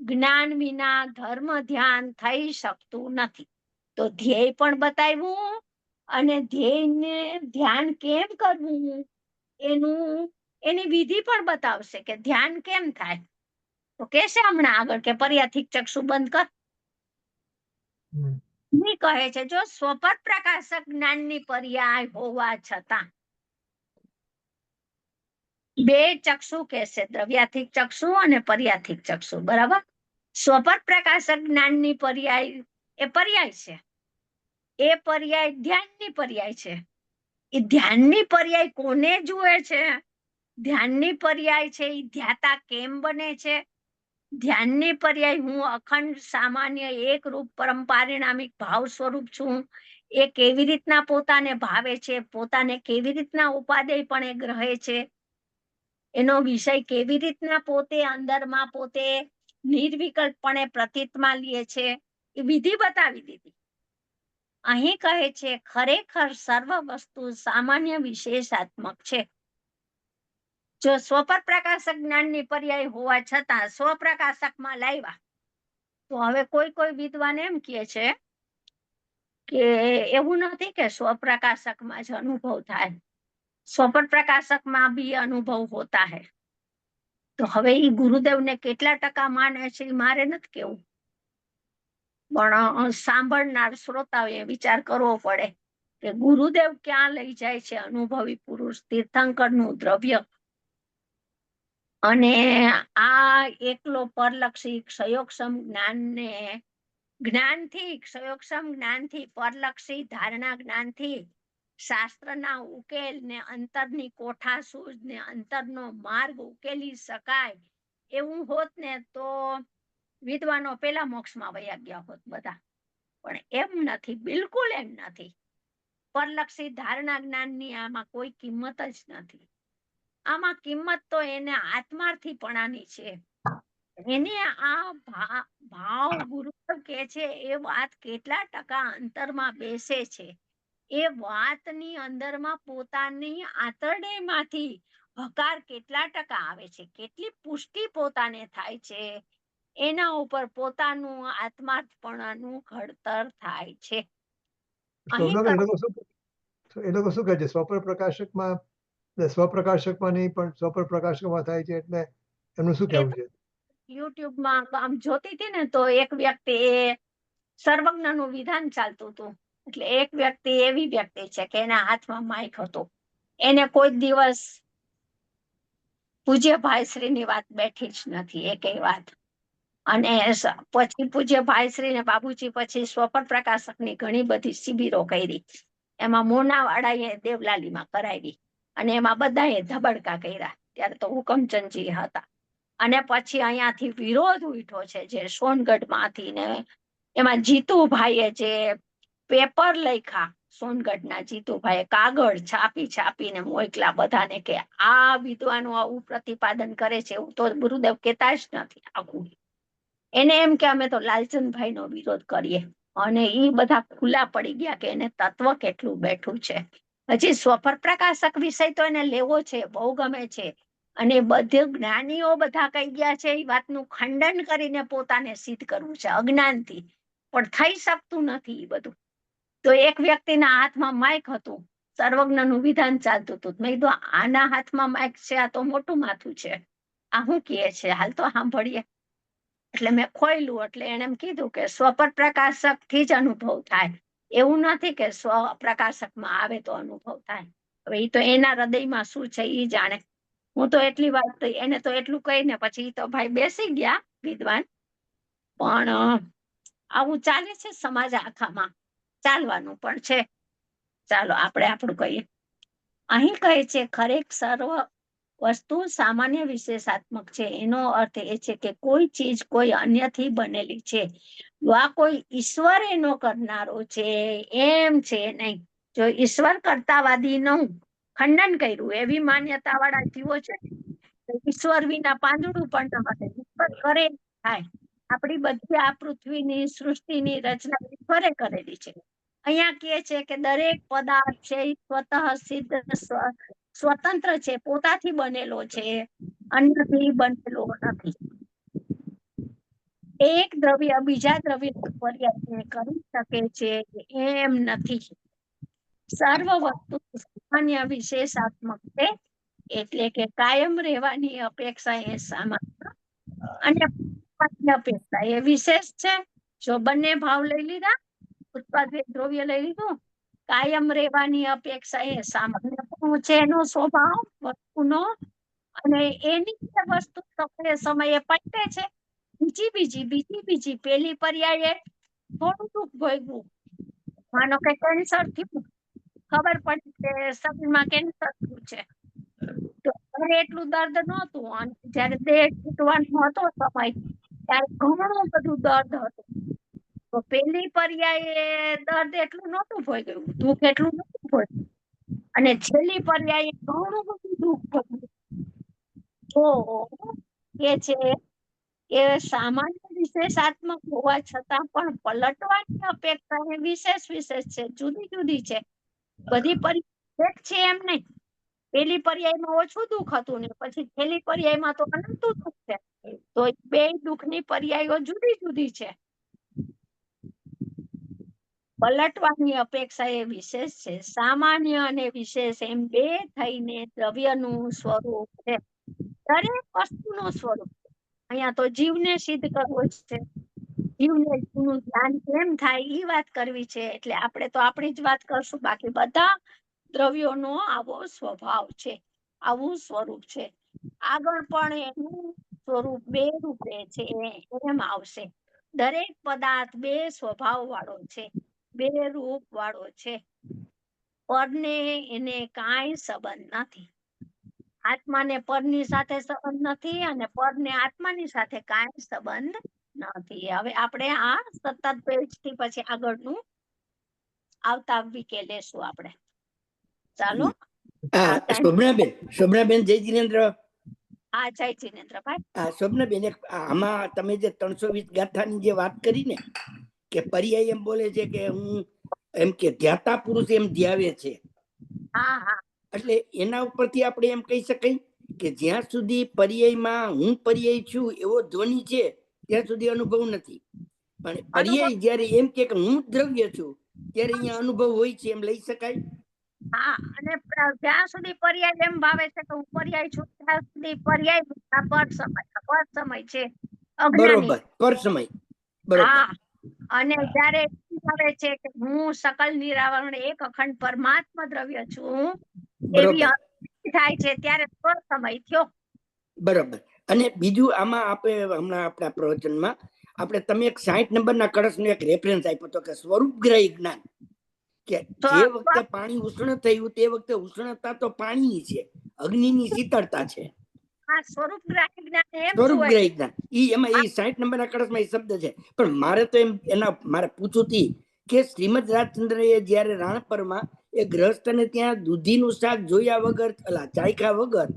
જ્ઞાન વિના ધર્મ ધ્યાન થઈ શકતું નથી. તો ધ્યેય પણ બતાવ્યું, અને ધ્યેયને ધ્યાન કેમ કરવું એની વિધિ પણ બતાવશે કે ધ્યાન કેમ થાય. તો કેશે હમણાં આગળ કે પર્યાથિક ચક્ષુ બંધ કર. કહે છે જો સ્વપદ પ્રકાશક જ્ઞાનની પર્યાય હોવા છતાં બે ચક્ષુ કહેશે, દ્રવ્યાથિક ચક્ષુ અને પર્યાથિક ચક્ષુ, બરાબર. સ્વપદ પ્રકાશક જ્ઞાનની પર્યાય એ પર્યાય છે, એ પર્યાય ધ્યાનની પર્યાય છે. એ ધ્યાનની પર્યાય કોને જુએ છે? ધ્યાનની પર્યાય છે એ ધ્યાતા કેમ બને છે? ધ્યાનની પર્યાય હું અખંડ સામાન્ય એક રૂપ પરમપારિણામિક ભાવ સ્વરૂપ છું, એ કેવી રીતના પોતાને ભાવે છે, પોતાને કેવી રીતના ઉપાદેય પણ એ ગ્રહે છે, એનો વિષય કેવી રીતના પોતે અંદરમાં પોતે નિર્વિકલ્પપણે પ્રતીતમાં લે છે, એ વિધિ બતાવી દીધી. અહીં કહે છે ખરેખર સર્વ વસ્તુ સામાન્ય વિશેષાત્મક છે. જો સ્વપદ પ્રકાશક જ્ઞાનની પર્યાય હોવા છતાં સ્વપ્રકાશકમાં લાવ્યા, તો હવે કોઈ વિદ્વાન એમ કહે છે કે એવું નથી કે સ્વપ્રકાશકમાં જ અનુભવ થાય, સ્વપદ પ્રકાશકમાં भी અનુભવ હોતા है. તો હવે એ ગુરુદેવને કેટલા ટકા માને છે એ મારે નથી કેવું, પણ સાંભળનાર શ્રોતાઓએ વિચાર કરવો પડે કે ગુરુદેવ ક્યાં લઈ જાય છે અનુભવી પુરુષ તીર્થંકરનું દ્રવ્ય. અને આ એકલો પરલક્ષી ક્ષયોક્ષમ જ્ઞાનથી પરલક્ષી ધારણા જ્ઞાનથી શાસ્ત્રના ઉકેલ ને અંતરની કોઠાસૂઝ ને અંતરનો માર્ગ ઉકેલી શકાય એવું હોત ને તો વિદ્વાનો પેલા મોક્ષમાં વયા ગયા હોત બધા. પણ એમ નથી, બિલકુલ એમ નથી. પરલક્ષી ધારણા જ્ઞાનની આમાં કોઈ કિંમત જ નથી. આમાં કિંમત તો એને આત્માર્થીપણાની છે. એને આ ભાવ ગુરુદેવ કે છે એ વાત કેટલા ટકા અંતરમાં બેસે છે, એ વાતની અંદરમાં પોતાની આંતરડેમાંથી હકાર કેટલા ટકા આવે છે, કેટલી પુષ્ટિ પોતાને થાય છે, એના ઉપર પોતાનું આત્માર્થપણાનું ઘડતર થાય છે. અહીં એ લોકો શું કહે છે, સ્વપ્રકાશકમાં નહીં પણ સ્વપ્રકાશકમાં થાય છે, એટલે એમનું શું કહેવું છે? યુટ્યુબમાં આમ જોતી હતી ને તો એક વ્યક્તિ એ સર્વજ્ઞનું વિધાન ચાલતું હતું. એટલે એક વ્યક્તિ એવી વ્યક્તિ છે કે એના હાથમાં માઇક હતું. એને કોઈ દિવસ પૂજ્ય ભાઈશ્રીની વાત બેઠી જ નથી, એકેય વાત. અને પછી પૂજ્ય ભાઈશ્રી ને બાબુજી પછી સ્વપન પ્રકાશકની ઘણી બધી શિબિરો કરી. એમાં મોનાવાળાએ દેવલાલીમાં કરાવી અને એમાં બધાએ ધબડકા કર્યા. ત્યારે તો હુકમચંદજી હતા. અને પછી અહીંયાથી વિરોધ ઉઠ્યો છે, જે સોનગઢમાંથી ને એમાં જીતુભાઈએ જે પેપર લખ્યા, સોનગઢના જીતુભાઈએ કાગળ છાપીને મોકલા બધાને કે આ વિદ્વાનો આવું પ્રતિપાદન કરે છે, એવું તો ગુરુદેવ કહેતા જ નથી. આખું એને એમ કે અમે તો લાલચંદભાઈનો વિરોધ કરીએ. અને એ બધા ખુલ્લા પડી ગયા કે એને તત્વ કેટલું બેઠું છે. હજી સ્વપન પ્રકાશક વિષય તો એને લેવો છે, બહુ ગમે છે. અને બધે જ્ઞાનીઓ બધા કહી ગયા છે, એ વાતનું ખંડન કરીને પોતાને સિદ્ધ કરવું છે અજ્ઞાનથી, પણ થઈ શકતું નથી એ બધું. તો એક વ્યક્તિના હાથમાં માઇક હતું, સર્વજ્ઞનું વિધાન ચાલતું હતું. મેં કીધું આના હાથમાં માઇક છે, આ તો મોટું માથું છે, આ શું કહે છે, હાલ તો સાંભળીએ. એટલે મેં ખોયલું, એટલે એને એમ કીધું કે સ્વપન પ્રકાશક થી જ અનુભવ થાય, એવું નથી કે સ્વ પ્રકાશકમાં આવે તો અનુભવ થાય. હવે એ તો એના હૃદયમાં શું છે એ જાણે. હું તો એટલી વાત એને તો એટલું કહીને પછી તો ભાઈ બેસી ગયા વિદ્વાન. પણ આવું ચાલે છે સમાજ આખામાં, ચાલવાનું પણ છે. ચાલો આપણે આપણું કહીએ. અહીં કહે છે ખરેખ સર્વ વસ્તુ સામાન્ય વિશેષાત્મક છે. એનો અર્થ એ છે કે કોઈ ચીજ કોઈ અન્યથી બનેલી છે, આ કોઈ ઈશ્વર એનો કરનારો છે એમ છે નહીં. જો ઈશ્વર કરતાવાદી નું ખંડન કર્યું, એવી માન્યતા વાળા જીવો છે, ઈશ્વર વિના પાંદડું પણ ન મળે, ઈશ્વર કરે થાય. આપણી બધી આ પૃથ્વીની સૃષ્ટિની રચના ઈશ્વરે કરેલી છે. અહીંયા કહે છે કે દરેક પદાર્થ છે સ્વતઃ સિદ્ધ સ્વતંત્ર છે, પોતાથી બનેલો છે, અન્યથી બનેલો નથી. એક દ્રવ્ય બીજા દ્રવ્ય પર્યાય કરી શકે છે એમ નથી. સર્વ વસ્તુ સામાન્ય વિશેષાત્મક છે, એટલે કે કાયમ રહેવાની અપેક્ષા એ સામાન્ય અને અપેક્ષા એ વિશેષ છે. જો બંને ભાવ લઈ લીધા, ઉત્પાદિત દ્રવ્ય લઈ લીધું, કાયમ રહેવાની અપેક્ષા એ સામાન્ય છે એનો સ્વભાવ વસ્તુનો, અને એની વસ્તુ સમયે પટે છે. બીજી પેલી પર્યાયે થોડું દુઃખ ભોગવું. માનો કે કેન્સર થયું, ખબર પડી કે શરીરમાં કેન્સર થયું છે, તો એટલું દર્દ નહોતું, અને જયારે દેહ છૂટવાનો હતો સમય, ત્યારે ઘણું બધું દર્દ હતું. તો પેલી પર્યાયે દર્દ એટલું નહોતું ભોગવ્યું, દુઃખ એટલું નહોતું ભોગવ્યું, અને છેલ્લી પર્યાયે ઘણું બધું દુઃખ ભોગવ્યું. તો એ છે એ સામાન્ય વિશેષાત્મક હોવા છતાં પણ પલટવાની અપેક્ષા એ વિશેષ છે, જુદી જુદી છે. બધી પર્યાય એક છે એમ નહીં. પેલી પર્યાયમાં ઓછું દુઃખ હતું ને પછી છેલ્લી પર્યાયમાં તો અનંત દુઃખ છે. તો બે દુઃખની પર્યાયો જુદી જુદી છે. પલટવાની અપેક્ષા એ વિશેષ છે. સામાન્ય અને વિશેષ એમ બે થઈને દ્રવ્યનું સ્વરૂપ છે. દરેક વસ્તુનું સ્વરૂપ. અહીંયા તો જીવને સિદ્ધ કરવો છે, જીવને જીવનું ધ્યાન કેમ થાય એ વાત કરવી છે. એટલે આપણે તો આપણી જ વાત કરશું, બાકી બધા દ્રવ્યોનો આવો સ્વભાવ છે, આવું સ્વરૂપ છે. આગળ પણ એનું સ્વરૂપ બે રૂપે છે એમ આવશે. દરેક પદાર્થ બે સ્વભાવ વાળો છે, બે રૂપ વાળો છે. પરને એને કાંઈ સંબંધ નથી. આત્માને પરની સાથે સંબંધ નથી અને પરને આત્માની સાથે કાંઈ સંબંધ નથી. હવે આપણે આ 17 પેજ થી પછી આગળનું આવતા વીકે લેશું આપણે. ચાલો. હા, શોભનાબેન જય જિનેન્દ્ર. હા, જય જિનેન્દ્રભાઈ. હા, શોભનાબેન, આમાં તમે જે 320 ગાથાની જે વાત કરી ને કે પર્યાય એમ બોલે છે કે હું એમ કે ધ્યાતા પુરુષ એમ ધ્યાવે છે, હા હા એટલે એના ઉપરથી આપણે એમ કહી શકાય કે જ્યાં સુધી પર્યાયમાં હું પર્યાય છું એવો ધ્વનિ છે ત્યાં સુધી અનુભવ નથી, પણ પર્યાય જ્યારે એમ કે હું દ્રવ્ય છું ત્યારે અહીંયા અનુભવ હોય છે, એમ લઈ શકાય. હા, અને જ્યાં સુધી પર્યાય એમ ભાવે છે કે હું પર્યાય છું ત્યાં સુધી પર્યાય પર સમય છે, અજ્ઞાની. બરોબર, પર સમય. બરોબર. હા, અને જ્યારે એમ ભાવે છે કે હું સકલ નિરાવરણ એક અખંડ પરમાત્મા દ્રવ્ય છું એવી બરોબર. અનુભૂતિ થાય છે ત્યારે પર સમય થયો. બરોબર. અને બીજું આમાં આપણે હમણાં આપણા પ્રવચનમાં આપણે તમે એક 60 નંબરના કળશનો એક રેફરન્સ આપ્યો હતો કે સ્વરૂપગ્રહી જ્ઞાન, કે જે વખતે પાણી ઉષ્ણ થયું તે વખતે ઉષ્ણતા તો પાણીની છે, અગ્નિની શીતળતા છે. આ સ્વરૂપગ્રાહી જ્ઞાન એમ શું હોય? સ્વરૂપગ્રહી જ્ઞાન એમાં 60 નંબરના કળશમાં એ શબ્દ છે, પણ મારે તો એમ મારે પૂછવું હતી કે શ્રીમદ રાજચંદ્ર એ જયારે રાણપરમાં એ ગ્રહસ્થને ત્યાં દૂધીનું શાક જોયા વગર ચાખ્યા વગર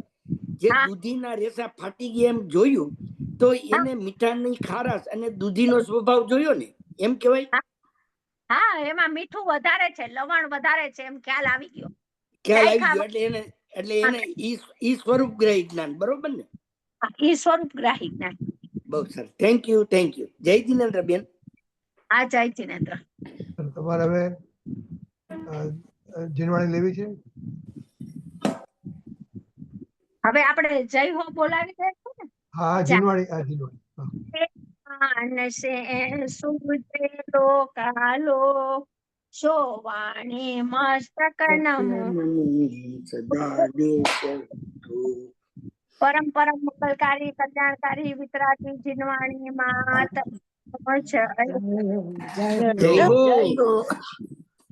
જે દૂધીના રેસા ફાટી ગયા એમ જોયું તો એને મીઠાની ખારાશ અને દૂધીનો સ્વભાવ જોયો ને, એમ કહેવાય. હા, એમાં મીઠું વધારે છે, લવણ વધારે છે એમ ખ્યાલ આવી ગયો. ખ્યાલ આવી ગયો એટલે એને ઈ સ્વરૂપગ્રહી જ્ઞાન. બરોબર ને? ઈ સ્વરૂપગ્રાહી જ્ઞાન. બહુ સરસ. Thank you. જય જિનેન્દ્ર બેન. હા, જય જિનેન્દ્ર. તમારે હવે જીનવાણી લેવી છે? હવે આપણે જય હો બોલાવી દઈશું ને? હા, જીનવાણી. માનસે સુજેલો કાલો સોવાણી મસ્તક નમો પરમ મંગલકારી કલ્યાણકારી વિતરાગી જીનવાણી માત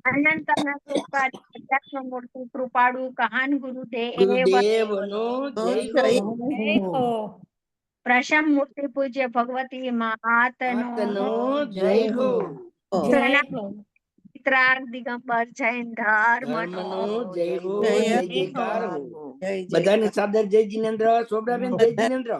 અનંત અધ્યાત્મ મૂર્તિ કૃપાળુ કહાન ગુરુદેવનો જય હો. પ્રશમ મૂર્તિ પૂજ્ય ભગવતી માતનો જય હો. દિગંબર જૈન ધર્મનો જય હો. જય જયકાર હો. બધાને સાદર જય જિનેન્દ્ર. શોભનાબેન જય જિનેન્દ્ર.